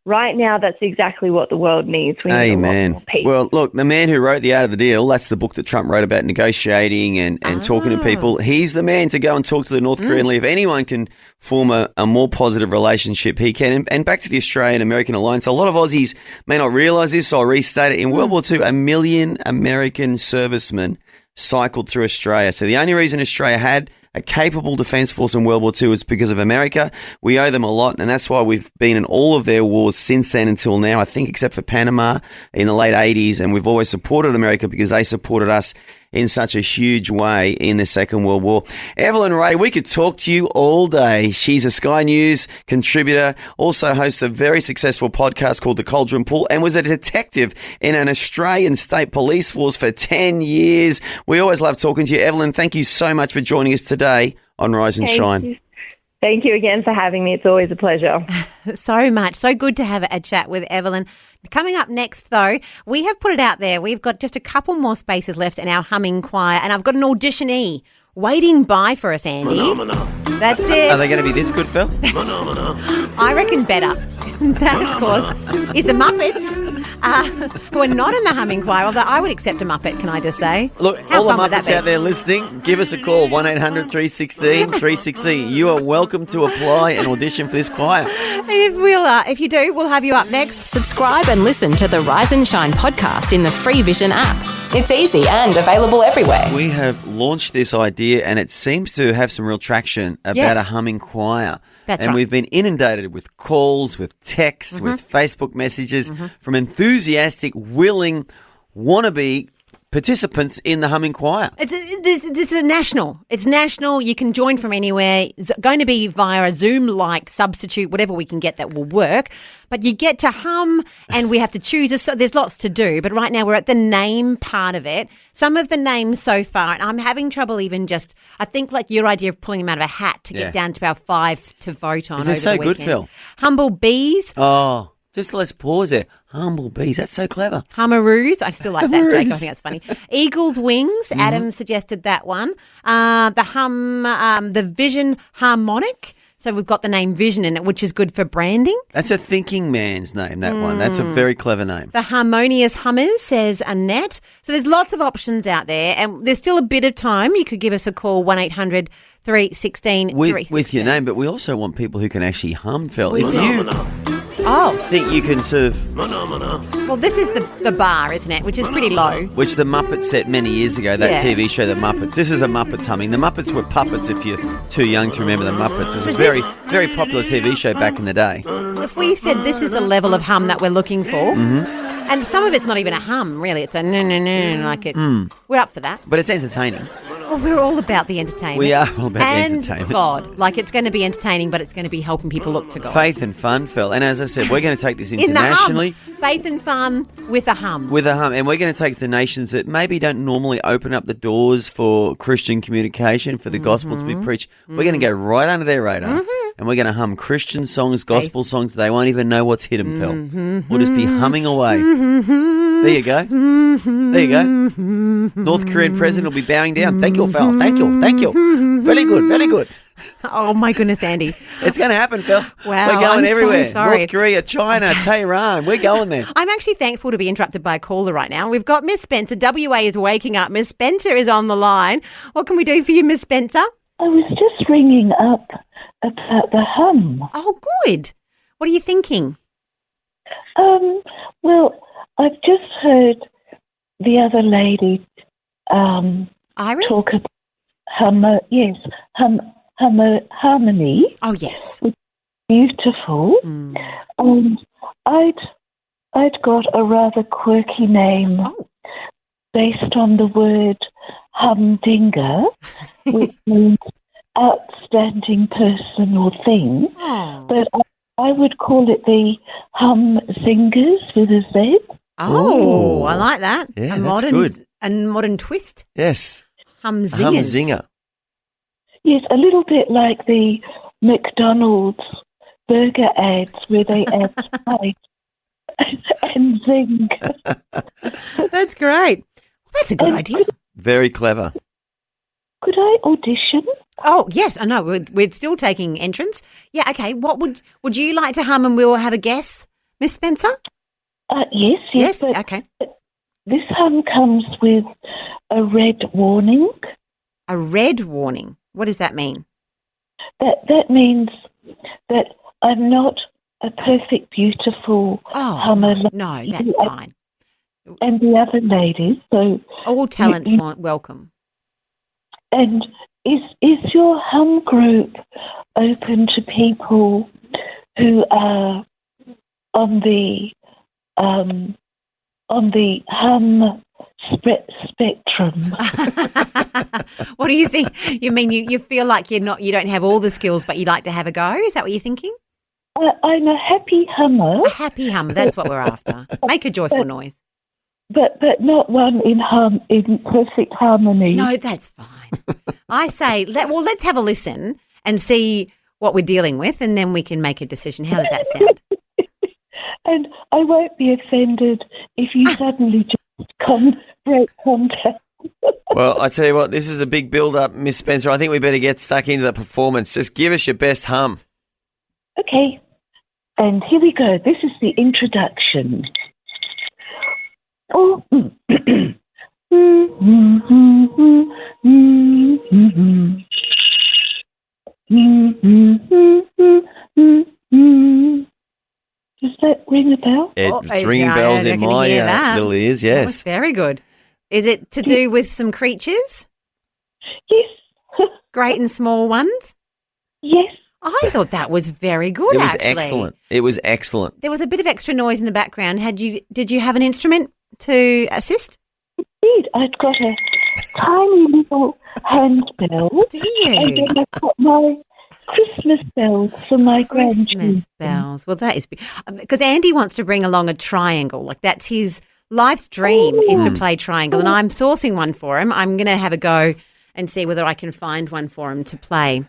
right now, that's exactly what the world needs. We need a lot more peace. Well, look, the man who wrote The Art of the Deal, that's the book that Trump wrote about negotiating and talking to people. He's the man to go and talk to the North Korean leader. If anyone can form a more positive relationship, he can. And back to the Australian-American alliance, a lot of Aussies may not realise this, so I'll restate it. In World War II, 1 million American servicemen cycled through Australia. So the only reason Australia had a capable defence force in World War II is because of America. We owe them a lot, and that's why we've been in all of their wars since then until now, I think, except for Panama in the late 80s, and we've always supported America because they supported us in such a huge way in the Second World War. Evelyn Rae, we could talk to you all day. She's a Sky News contributor, also hosts a very successful podcast called The Cauldron Pool, and was a detective in an Australian state police force for 10 years. We always love talking to you. Evelyn, thank you so much for joining us today on Rise and Shine. Thank you again for having me. It's always a pleasure. So much. So good to have a chat with Evelyn. Coming up next, though, we have put it out there. We've got just a couple more spaces left in our humming choir, and I've got an auditionee waiting by for us, Andy. That's it. Are they going to be this good, Phil? I reckon better. That, of course, is the Muppets, who are not in the humming choir, although I would accept a Muppet, can I just say? Look, all the Muppets out there listening, give us a call, 1-800-316-316. You are welcome to apply and audition for this choir. If you do, we'll have you up next. Subscribe and listen to the Rise and Shine podcast in the free Vision app. It's easy and available everywhere. We have launched this idea, and it seems to have some real traction about a humming choir. That's and right. we've been inundated with calls, with texts, with Facebook messages from enthusiastic, willing, wannabe participants in the humming choir. This is national. It's national. You can join from anywhere. It's going to be via a Zoom-like substitute, whatever we can get that will work. But you get to hum, and we have to choose. So there's lots to do. But right now we're at the name part of it. Some of the names so far, and I'm having trouble even just, I think like your idea of pulling them out of a hat to get down to our 5 to vote on. Is it over so the good, weekend. Phil? Humble Bees. Oh, just let's pause there. Humble Bees. That's so clever. Hummeroos. I still like that, Jake. I think that's funny. Eagle's Wings. Adam suggested that one. The Vision Harmonic. So we've got the name Vision in it, which is good for branding. That's a thinking man's name, that one. That's a very clever name. The Harmonious Hummers, says Annette. So there's lots of options out there, and there's still a bit of time. You could give us a call, 1-800 316 with your name, but we also want people who can actually hum, Phil. If you think you can sort of... Well, this is the bar, isn't it, which is pretty low. Which the Muppets set many years ago, that TV show, The Muppets. This is a Muppets humming. The Muppets were puppets, if you're too young to remember The Muppets. It was a very, very popular TV show back in the day. If we said this is the level of hum that we're looking for, and some of it's not even a hum, really. It's a no, like it. We're up for that. But it's entertaining. Well, we're all about the entertainment. We are all about the entertainment. And God. Like, it's going to be entertaining, but it's going to be helping people look to God. Faith and fun, Phil. And as I said, we're going to take this internationally. In the hum. Faith and fun with a hum. With a hum. And we're going to take it to nations that maybe don't normally open up the doors for Christian communication, for the gospel to be preached. We're going to go right under their radar. And we're going to hum Christian songs, gospel songs. They won't even know what's hit them, Phil. We'll just be humming away. There you go. There you go. North Korean president will be bowing down. Thank you, Phil. Thank you. Thank you. Very good. Very good. Oh, my goodness, Andy. It's going to happen, Phil. Wow. We're going everywhere. So sorry. North Korea, China, Tehran. We're going there. I'm actually thankful to be interrupted by a caller right now. We've got Miss Spencer. WA is waking up. Miss Spencer is on the line. What can we do for you, Miss Spencer? I was just ringing up about the hum. Oh, good. What are you thinking? Well, I've just heard the other lady Iris? talk about harmony. Oh, yes. Beautiful. I'd got a rather quirky name based on the word humdinger, which means outstanding person or thing. But I would call it the hum singers with a Z. Oh, I like that. Yeah, a that's modern, good. A modern twist. Yes. Humzingers. Humzinger. Yes, a little bit like the McDonald's burger ads where they add spice and zing. That's great. That's a good idea. Very clever. Could I audition? Oh, yes, I know. We're still taking entrance. Yeah, okay. What would you like to hum and we'll have a guess, Miss Spencer? Yes. But okay. This hum comes with a red warning. A red warning? What does that mean? That means that I'm not a perfect, beautiful hummer. No, that's fine. And the other ladies. So all talents welcome. And is your hum group open to people who are on the hum spectrum? What do you think? You mean you feel like you don't have all the skills, but you like to have a go? Is that what you're thinking? I'm a happy hummer. A happy hummer. That's what we're after. Make a joyful noise. But not one in perfect harmony. No, that's fine. I say, let's have a listen and see what we're dealing with, and then we can make a decision. How does that sound? And I won't be offended if you suddenly just break contact. Well, I tell you what, this is a big build-up, Miss Spencer. I think we better get stuck into the performance. Just give us your best hum. Okay. And here we go. This is the introduction. Oh. Does that ring a bell? It's ringing bells in my little ears, yes. That was very good. Is it to do with some creatures? Yes. Great and small ones? Yes. I thought that was very good, It was actually. excellent. It was excellent. There was a bit of extra noise in the background. Did you have an instrument to assist? Yes. did. I'd got a tiny little handbell. Do you? And then I've got my Christmas bells for my Christmas grandchildren. bells. Well, that is because Andy wants to bring along a triangle. Like that's his life's dream is to play triangle, and I'm sourcing one for him. I'm going to have a go and see whether I can find one for him to play.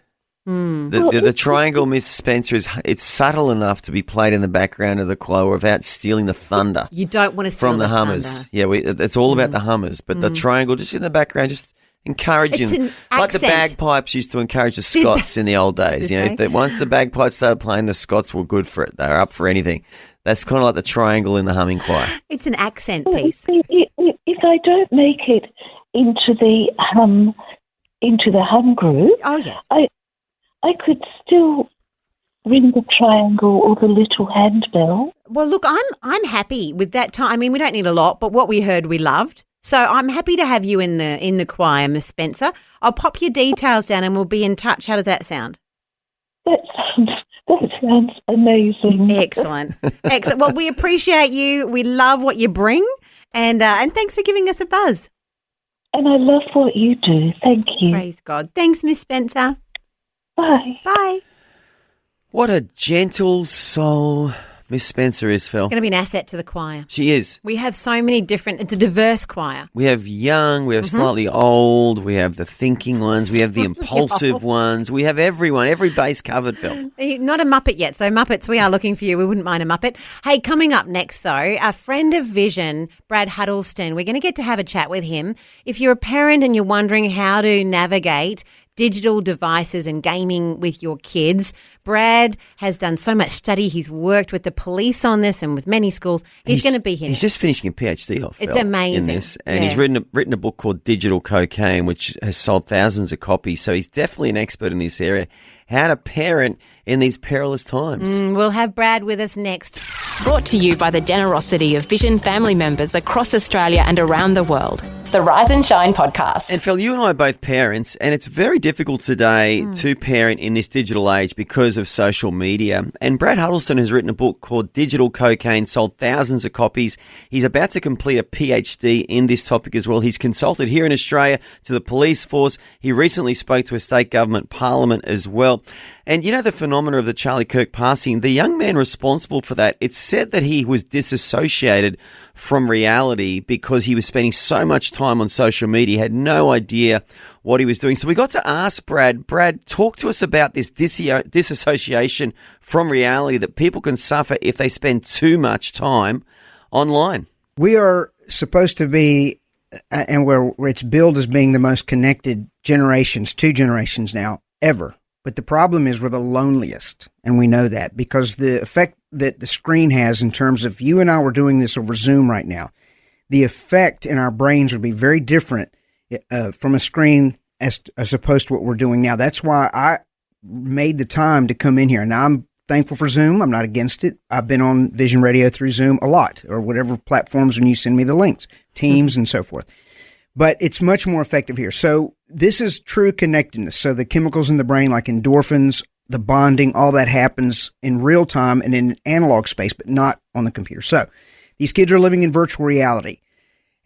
The triangle, Miss Spencer, it's subtle enough to be played in the background of the choir without stealing the thunder. You don't want to steal from the hummers. thunder. Yeah, it's all about the hummers, but the triangle just in the background, just encouraging, It's an like the accent. bagpipes used to encourage the Scots in the old days. Did You know, they? once the bagpipes started playing, the Scots were good for it. They were up for anything. That's kind of like the triangle in the humming choir. It's an accent Well, piece. if I don't make it into the hum group, Oh yes. I could still ring the triangle or the little handbell. Well, look, I'm happy with that time. I mean, we don't need a lot, but what we heard, we loved. So I'm happy to have you in the choir, Miss Spencer. I'll pop your details down, and we'll be in touch. How does that sound? That sounds amazing. Excellent, excellent. Well, we appreciate you. We love what you bring, and thanks for giving us a buzz. And I love what you do. Thank you. Praise God. Thanks, Miss Spencer. Bye. Bye. What a gentle soul Miss Spencer is, Phil. Going to be an asset to the choir. She is. We have so many different. It's a diverse choir. We have young, we have slightly old, we have the thinking ones, we have the impulsive ones, we have everyone, every base covered, Phil. Not a Muppet yet. So Muppets, we are looking for you. We wouldn't mind a Muppet. Hey, coming up next though, a friend of Vision, Brad Huddleston. We're going to get to have a chat with him. If you're a parent and you're wondering how to navigate digital devices and gaming with your kids, Brad has done so much study. He's worked with the police on this and with many schools. He's going to be here. He's just finishing a PhD off. It's Phil, amazing. in this, and he's written a book called Digital Cocaine, which has sold thousands of copies. So he's definitely an expert in this area. How to parent in these perilous times. We'll have Brad with us next. Brought to you by the generosity of Vision family members across Australia and around the world. The Rise and Shine podcast. And Phil, you and I are both parents, and it's very difficult today to parent in this digital age because of social media. And Brad Huddleston has written a book called Digital Cocaine, sold thousands of copies. He's about to complete a PhD in this topic as well. He's consulted here in Australia to the police force. He recently spoke to a state government parliament as well. And you know the phenomena of the Charlie Kirk passing, the young man responsible for that, it's said that he was disassociated from reality because he was spending so much time on social media, he had no idea what he was doing. So we got to ask Brad, talk to us about this disassociation from reality that people can suffer if they spend too much time online. We are supposed to be, and where it's billed as being the most connected two generations now, ever. But the problem is we're the loneliest, and we know that because the effect that the screen has in terms of you and I were doing this over Zoom right now, the effect in our brains would be very different from a screen as opposed to what we're doing now. That's why I made the time to come in here. Now, I'm thankful for Zoom. I'm not against it. I've been on Vision Radio through Zoom a lot, or whatever platforms when you send me the links, Teams and so forth. But it's much more effective here. So this is true connectedness. So the chemicals in the brain, like endorphins, the bonding, all that happens in real time and in analog space, but not on the computer. So these kids are living in virtual reality.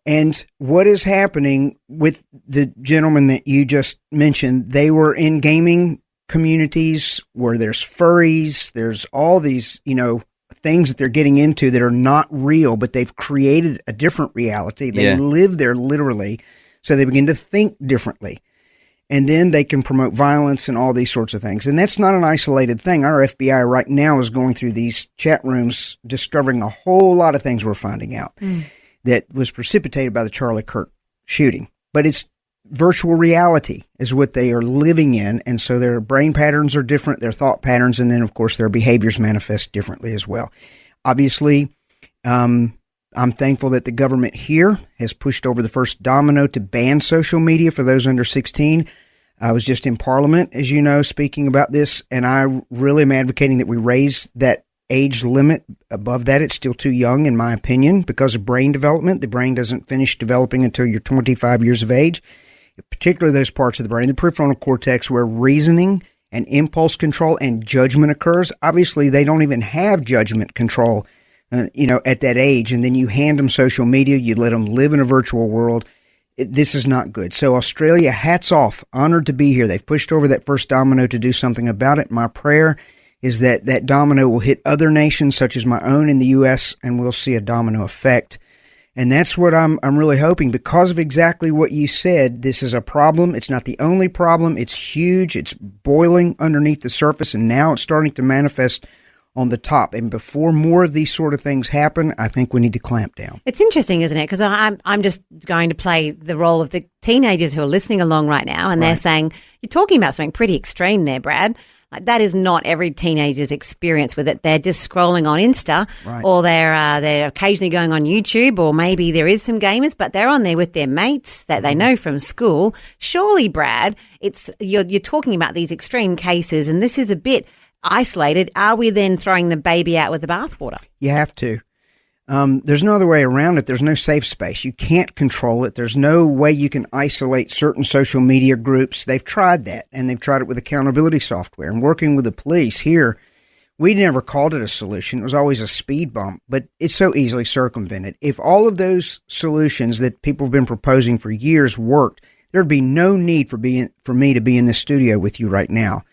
And what is happening with the gentleman that you just mentioned, they were in gaming communities where there's furries, there's all these, things that they're getting into that are not real, but they've created a different reality. They live there literally, so they begin to think differently. And then they can promote violence and all these sorts of things. And that's not an isolated thing. Our FBI right now is going through these chat rooms, discovering a whole lot of things we're finding out that was precipitated by the Charlie Kirk shooting. But it's virtual reality is what they are living in. And so their brain patterns are different, their thought patterns, and then, of course, their behaviors manifest differently as well. Obviously, I'm thankful that the government here has pushed over the first domino to ban social media for those under 16. I was just in Parliament, as you know, speaking about this, and I really am advocating that we raise that age limit. Above that, it's still too young, in my opinion, because of brain development. The brain doesn't finish developing until you're 25 years of age, particularly those parts of the brain, the prefrontal cortex, where reasoning and impulse control and judgment occurs. Obviously, they don't even have judgment control, at that age. And then you hand them social media, you let them live in a virtual world, this is not good. So Australia, hats off, honored to be here. They've pushed over that first domino to do something about it. My prayer is that that domino will hit other nations such as my own in the U.S., and we'll see a domino effect. And that's what I'm really hoping, because of exactly what you said. This is a problem. It's not the only problem. It's huge. It's boiling underneath the surface, and now it's starting to manifest on the top. And before more of these sort of things happen, I think we need to clamp down. It's interesting, isn't it? Because I'm just going to play the role of the teenagers who are listening along right now, and they're saying, you're talking about something pretty extreme there, Brad. Like, that is not every teenager's experience with it. They're just scrolling on Insta, or they're occasionally going on YouTube, or maybe there is some gamers, but they're on there with their mates that they know from school. Surely, Brad, you're talking about these extreme cases, and this is a bit isolated. Are we then throwing the baby out with the bathwater? You have to. There's no other way around it. There's no safe space. You can't control it. There's no way you can isolate certain social media groups. They've tried that, and they've tried it with accountability software. And working with the police here, we never called it a solution. It was always a speed bump, but it's so easily circumvented. If all of those solutions that people have been proposing for years worked, there'd be no need for me to be in this studio with you right now.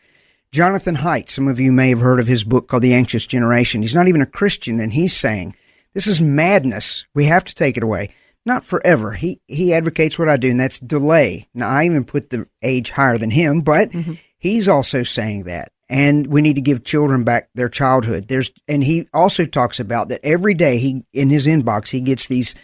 Jonathan Haidt, some of you may have heard of his book called The Anxious Generation. He's not even a Christian, and he's saying, this is madness. We have to take it away. Not forever. He advocates what I do, and that's delay. Now, I even put the age higher than him, but he's also saying that. And we need to give children back their childhood. And he also talks about that every day in his inbox, he gets these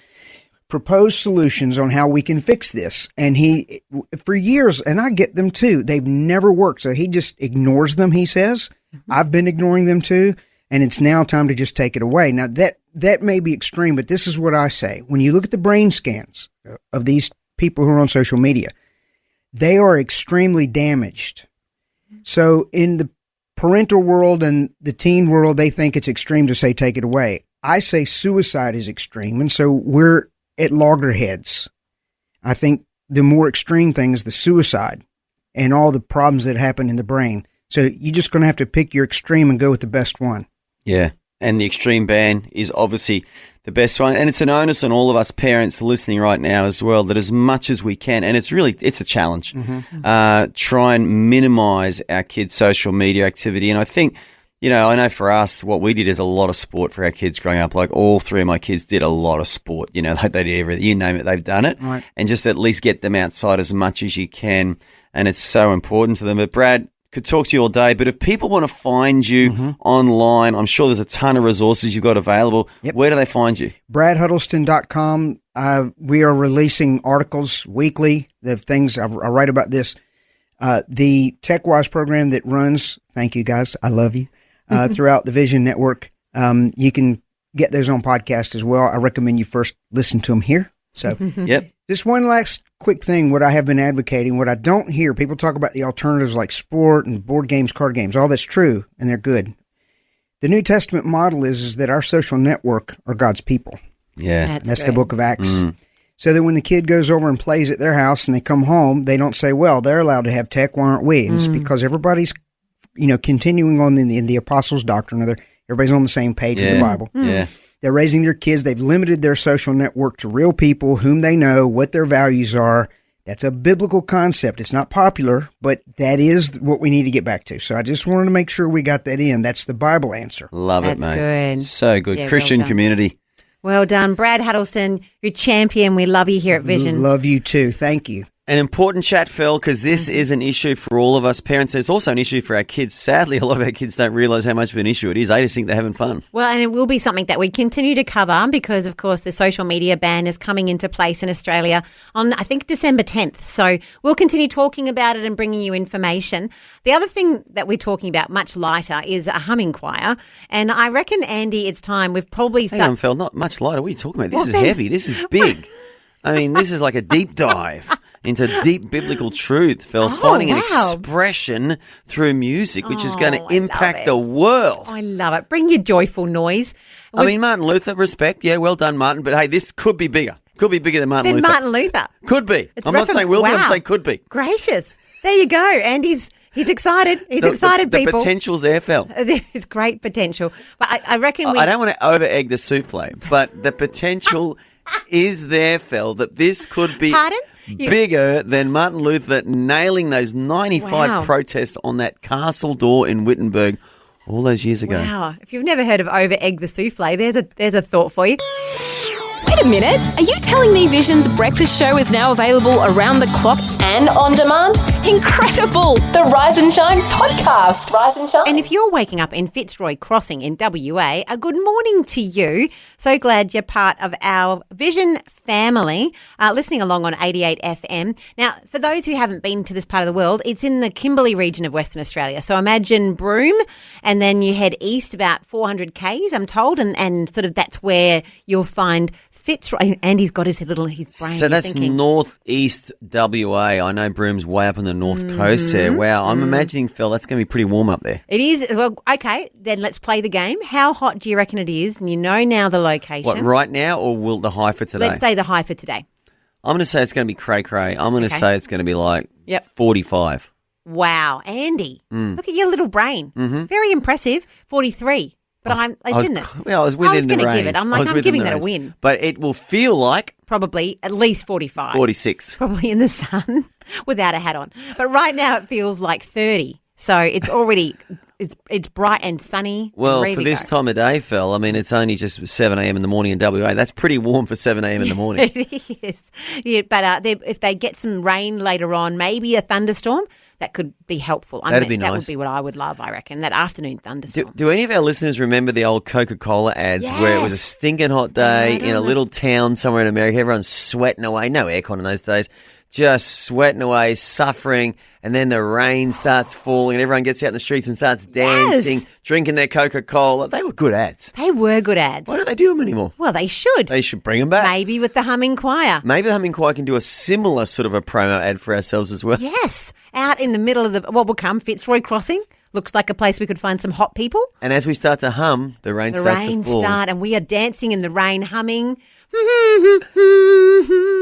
proposed solutions on how we can fix this. And he, for years, and I get them too, they've never worked. So he just ignores them, he says. I've been ignoring them too. And it's now time to just take it away. Now, that may be extreme, but this is what I say. When you look at the brain scans of these people who are on social media, they are extremely damaged. So in the parental world and the teen world, they think it's extreme to say take it away. I say suicide is extreme, and so we're at loggerheads. I think the more extreme thing is the suicide and all the problems that happen in the brain. So you're just going to have to pick your extreme and go with the best one. Yeah, and the extreme ban is obviously the best one. And it's an onus on all of us parents listening right now as well, that as much as we can, and it's a challenge, try and minimize our kids' social media activity. And I think, I know for us, what we did is a lot of sport for our kids growing up. Like, all three of my kids did a lot of sport. Like, they did everything. You name it, they've done it. Right. And just at least get them outside as much as you can. And it's so important to them. But Brad, could talk to you all day, but if people want to find you online, I'm sure there's a ton of resources you've got available. Yep. Where do they find you? BradHuddleston.com. We are releasing articles weekly, the things I write about this. The TechWise program that runs, thank you guys, I love you, throughout the Vision Network. You can get those on podcast as well. I recommend you first listen to them here. So, yep. Just one last quick thing, what I have been advocating, what I don't hear, people talk about the alternatives like sport and board games, card games, all that's true, and they're good. The New Testament model is that our social network are God's people. Yeah. That's the book of Acts. So that when the kid goes over and plays at their house and they come home, they don't say, well, they're allowed to have tech, why aren't we? And it's because everybody's, continuing on in the apostles' doctrine, everybody's on the same page with the Bible. Yeah. They're raising their kids. They've limited their social network to real people whom they know, what their values are. That's a biblical concept. It's not popular, but that is what we need to get back to. So I just wanted to make sure we got that in. That's the Bible answer. Love it, That's mate. good. So good. Yeah, Christian well done. community. Well done. Brad Huddleston, you're champion. We love you here at Vision. Love you too. Thank you. An important chat, Phil, because this is an issue for all of us parents. It's also an issue for our kids. Sadly, a lot of our kids don't realise how much of an issue it is. They just think they're having fun. Well, and it will be something that we continue to cover because, of course, the social media ban is coming into place in Australia on, I think, December 10th. So we'll continue talking about it and bringing you information. The other thing that we're talking about, much lighter, is a humming choir. And I reckon, Andy, it's time we've probably... Hang on, Phil, not much lighter. What are you talking about? This is heavy. This is big. I mean, this is like a deep dive into deep biblical truth, Phil. Finding an expression through music, which is going to impact the world. I love it. Bring your joyful noise. I mean, Martin Luther, respect. Yeah, well done, Martin. But hey, this could be bigger. Could be bigger than Martin Luther. Martin Luther. Could be. It's I'm not saying will be. I'm saying could be. Gracious. There you go. Andy's excited. He's excited, the people. The potential's there, Phil. There's great potential. But I reckon I don't want to over-egg the souffle, but the potential is there, Phil, that this could be Pardon? bigger than Martin Luther nailing those 95 Wow. protests on that castle door in Wittenberg all those years ago? Wow. If you've never heard of over egg the souffle, there's a thought for you. Wait a minute. Are you telling me Vision's breakfast show is now available around the clock and on demand? Incredible! The Rise and Shine podcast. Rise and Shine. And if you're waking up in Fitzroy Crossing in WA, a good morning to you. So glad you're part of our Vision family, listening along on 88 FM. Now, for those who haven't been to this part of the world, it's in the Kimberley region of Western Australia. So imagine Broome, and then you head east about 400 k's, I'm told, and sort of that's where you'll find Fitzroy. Andy's got his brain. So that's thinking. northeast WA. I know Broome's way up on the north coast there. Wow, I'm imagining, Phil, that's going to be pretty warm up there. It is. Well, okay, then let's play the game. How hot do you reckon it is? And you know now the location. What, right now, or will the high for today? Let's say the high for today. I'm going to say it's going to be cray-cray. I'm going to Okay. say it's going to be like Yep. 45. Wow, Andy, Mm. look at your little brain. Mhm. Very impressive. 43. But I didn't. I was within the gonna range. give it. I'm I was I'm within giving the that a range. win. But it will feel like Probably at least 45. 46. Probably in the sun without a hat on. But right now it feels like 30. So it's already it's bright and sunny. Well, ready for to this go. time of day, Phil, I mean, it's only just 7 a.m. in the morning in WA. That's pretty warm for 7 a.m. in the morning. It is. Yeah, but if they get some rain later on, maybe a thunderstorm, that could be helpful. That'd be That would nice. be what I would love, I reckon, that afternoon thunderstorm. Do any of our listeners remember the old Coca-Cola ads where it was a Yes. stinking hot day in a little town somewhere in America? Everyone's sweating away. No aircon in those days. Just sweating away, suffering, and then the rain starts falling and everyone gets out in the streets and starts dancing, Yes. drinking their Coca-Cola. They were good ads. They were good ads. Why don't they do them anymore? Well, they should. They should bring them back. Maybe with the humming choir. Maybe the Humming Choir can do a similar sort of a promo ad for ourselves as well. Yes, out in the middle of what will come, Fitzroy Crossing. Looks like a place we could find some hot people. And as we start to hum, the rain The starts rain to fall. and we are dancing in the rain, humming.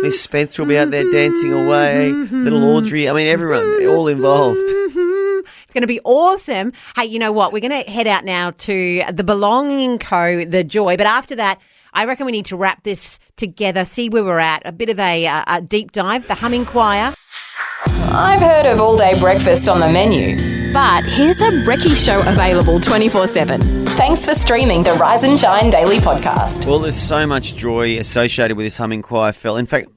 Miss Spencer will be out there dancing away. Little Audrey. I mean, everyone, all involved. It's going to be awesome. Hey, you know what? We're going to head out now to the Belonging Co., The Joy. But after that, I reckon we need to wrap this together, see where we're at, a bit of a deep dive, the humming choir. I've heard of all-day breakfast on the menu, but here's a brekkie show available 24/7. Thanks for streaming the Rise and Shine Daily podcast. Well, there's so much joy associated with this humming choir, Phil. In fact,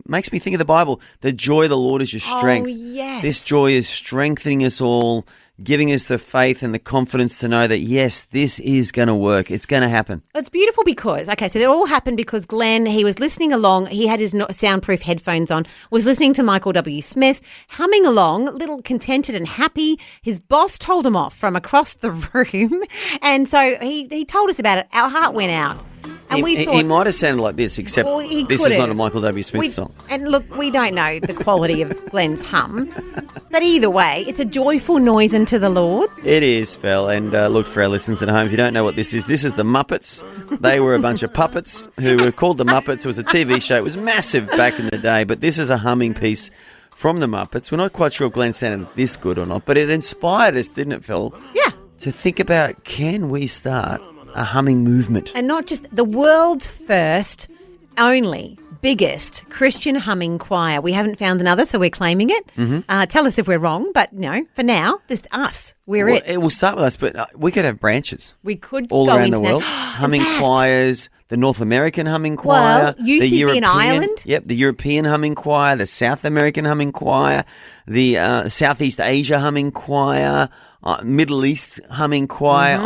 makes me think of the Bible. The joy of the Lord is your strength. Oh, yes. This joy is strengthening us all, giving us the faith and the confidence to know that, yes, this is going to work. It's going to happen. It's beautiful because, okay, so it all happened because Glenn, he was listening along. He had his soundproof headphones on, was listening to Michael W. Smith, humming along, a little contented and happy. His boss told him off from across the room. And so he told us about it. Our heart went out. And we thought, He might have sounded like this, except Well, he this could is not have. a Michael W. Smith song. And look, we don't know the quality of Glenn's hum. But either way, it's a joyful noise unto the Lord. It is, Phil. And look, for our listeners at home, if you don't know what this is the Muppets. They were a bunch of puppets who were called the Muppets. It was a TV show. It was massive back in the day. But this is a humming piece from the Muppets. We're not quite sure if Glenn sounded this good or not, but it inspired us, didn't it, Phil? Yeah. To think about, can we start a humming movement? And not just the world's first, only, biggest Christian humming choir. We haven't found another, so we're claiming it. Mhm. Tell us if we're wrong, but for now, just us. We're Well, it. It will start with us, but we could have branches. We could all go around the into world. Humming choirs, the North American humming choir, UCB the in European, Ireland. Yep, the European humming choir, the South American humming choir, the Southeast Asia humming choir, Middle East humming choir,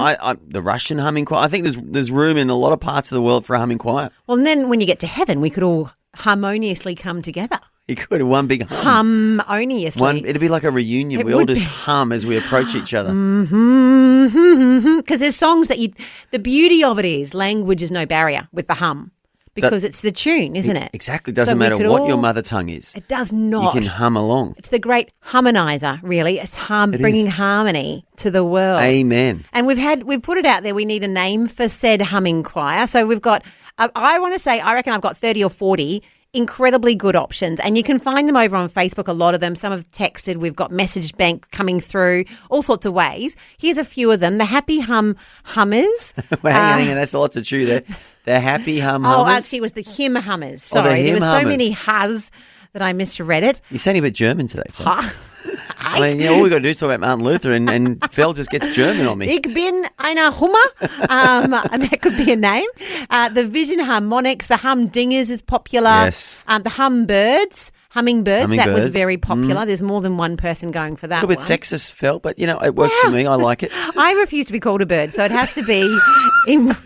the Russian humming choir. I think there's room in a lot of parts of the world for a humming choir. Well, and then when you get to heaven, we could all harmoniously come together. You could one big hum. Harmoniously. It'd be like a reunion. It We all would just be. hum as we approach each other. Because there's songs that the beauty of it is language is no barrier with the hum. Because it's the tune, isn't it? Exactly. So Doesn't we matter could what your all- mother tongue is. It does not. You can hum along. It's the great harmonizer, really. It's It bringing is. harmony to the world. Amen. And we've put it out there. We need a name for said humming choir. So we've got, I want to say, I reckon I've got 30 or 40 incredibly good options. And you can find them over on Facebook, a lot of them. Some have texted. We've got message bank coming through, all sorts of ways. Here's a few of them. The Happy Hum Hummers. Well, hang on. That's a lot to chew there. The happy hum Oh, hummers. actually, it was the him hummers. Oh, the Sorry, there him were so hummers. many has that I misread it. You're sounding a bit German today, Phil. Ha. I mean, all we got to do is talk about Martin Luther, and Phil just gets German on me. Ich bin eine Hummer. And that could be a name. The Vision Harmonics, the Humdingers is popular. Yes. The Hummingbirds, that was Hummingbirds. very popular. There's more than one person going for that A little bit one. sexist, Phil, but, it works for me. I like it. I refuse to be called a bird, so it has to be in both.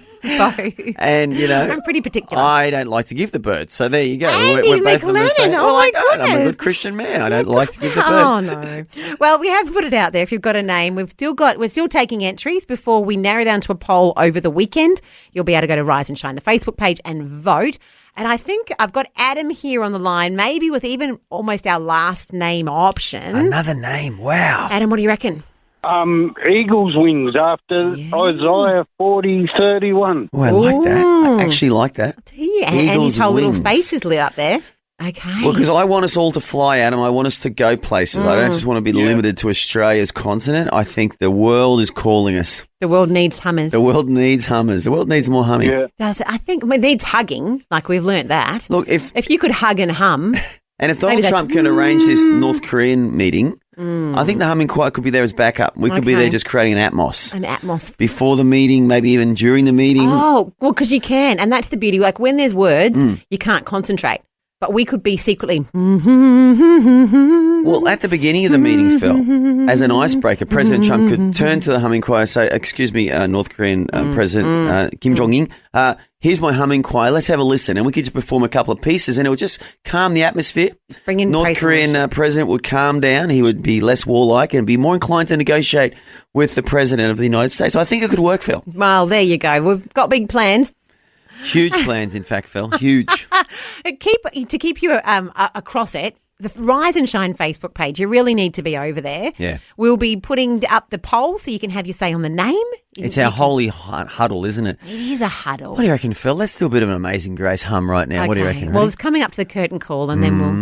And, I'm pretty particular. I don't like to give the bird. So there you go. Andy We're both on the McLennan, same. oh Well, my I don't. I'm a goodness. good Christian man. I don't like to give the bird. Oh no! Well, we have put it out there. If you've got a name, we're still taking entries before we narrow down to a poll over the weekend. You'll be able to go to Rise and Shine, the Facebook page, and vote. And I think I've got Adam here on the line, maybe with even almost our last name option. Another name. Wow. Adam, what do you reckon? Eagles wings after Isaiah 40:31. Oh, I like that. I actually like that. Yeah, and Eagles his whole little wings. face is lit up there. Okay. Well, because I want us all to fly, Adam. I want us to go places. I don't just want to be limited to Australia's continent. I think the world is calling us. The world needs hummers. The world needs hummers. The world needs more humming. Yeah. I think it needs hugging. Like we've learnt that. Look, if you could hug and hum. And if Maybe Donald that's- Trump can arrange this North Korean meeting, I think the humming choir could be there as backup. We could be Okay. there just creating an atmos. An atmos. Before the meeting, maybe even during the meeting. Oh, well, because you can. And that's the beauty. Like when there's words, you can't concentrate. But we could be secretly. Well, at the beginning of the meeting, Phil, as an icebreaker, President Trump could turn to the humming choir and say, "Excuse me, North Korean President Kim Jong-un, here's my humming choir. Let's have a listen." And we could just perform a couple of pieces and it would just calm the atmosphere. Bring in North praise Korean president would calm down. He would be less warlike and be more inclined to negotiate with the President of the United States. I think it could work, Phil. Well, there you go. We've got big plans. Huge plans, in fact, Phil. Huge. To keep you across it, the Rise and Shine Facebook page, you really need to be over there. Yeah. We'll be putting up the poll so you can have your say on the name. It's our holy huddle, isn't it? It is a huddle. What do you reckon, Phil? Let's do a bit of an Amazing Grace hum right now. What do you Okay. reckon? Well, Ready? it's coming up to the curtain call and then we'll...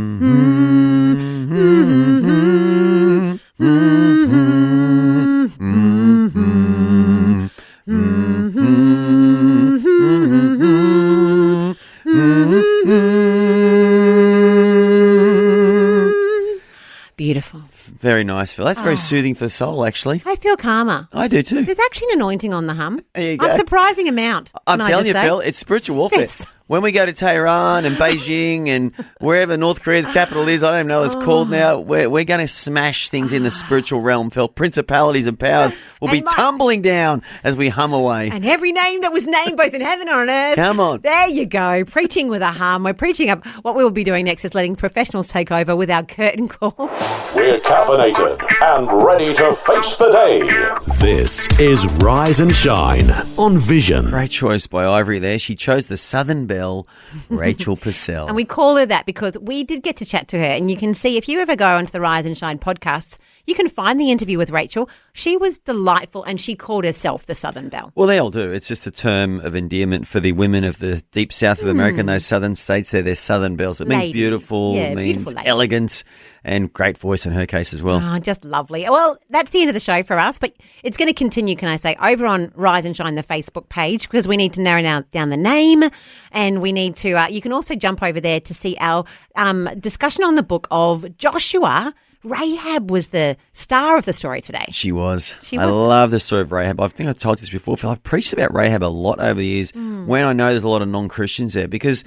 Beautiful. Very nice, Phil. That's very soothing for the soul, actually. I feel calmer. I do too. There's actually an anointing on the hum. There you go. A surprising amount. I'm can I telling just you, say? Phil, it's spiritual warfare. Yes. When we go to Tehran and Beijing and wherever North Korea's capital is, I don't even know what it's called now, we're going to smash things in the spiritual realm, Phil. Principalities and powers will be tumbling down as we hum away. And every name that was named both in heaven and on earth. Come on. There you go. Preaching with a hum. We're preaching up. What we'll be doing next is letting professionals take over with our curtain call. We're caffeinated and ready to face the day. This is Rise and Shine on Vision. Great choice by Ivory there. She chose the Southern Belle, Rachel Purcell. And we call her that because we did get to chat to her. And you can see, if you ever go onto the Rise and Shine podcasts, you can find the interview with Rachel. She was delightful and she called herself the Southern Belle. Well, they all do. It's just a term of endearment for the women of the deep south of America and those southern states. They're Southern Bells. It means Ladies. beautiful, Yeah, it means beautiful lady. elegant, and great voice in her case as well. Oh, just lovely. Well, that's the end of the show for us, but it's going to continue, can I say, over on Rise and Shine, the Facebook page, because we need to narrow down the name, and we need to, you can also jump over there to see our discussion on the book of Joshua. Rahab was the star of the story today. She was. She I was. love the story of Rahab. I think I've told this before, Phil. I've preached about Rahab a lot over the years when I know there's a lot of non-Christians there because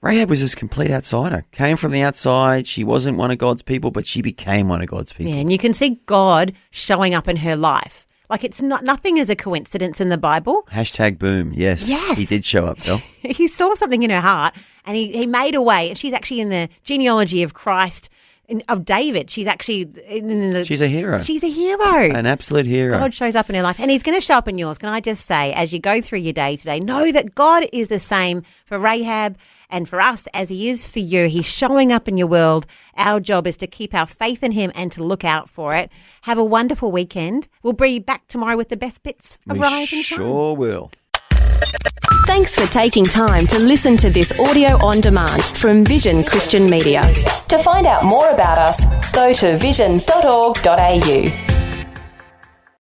Rahab was this complete outsider. Came from the outside. She wasn't one of God's people, but she became one of God's people. Yeah, and you can see God showing up in her life. Like it's nothing is a coincidence in the Bible. Hashtag boom. Yes. Yes. He did show up, Phil. He saw something in her heart and he made a way. And she's actually in the genealogy of Christ, of David. She's actually in the... She's a hero. She's a hero. An absolute hero. God shows up in her life and he's going to show up in yours. Can I just say, as you go through your day today, know that God is the same for Rahab and for us as he is for you. He's showing up in your world. Our job is to keep our faith in him and to look out for it. Have a wonderful weekend. We'll be back tomorrow with the best bits of We Rise and Shine. sure will. Thanks for taking time to listen to this audio on demand from Vision Christian Media. To find out more about us, go to vision.org.au.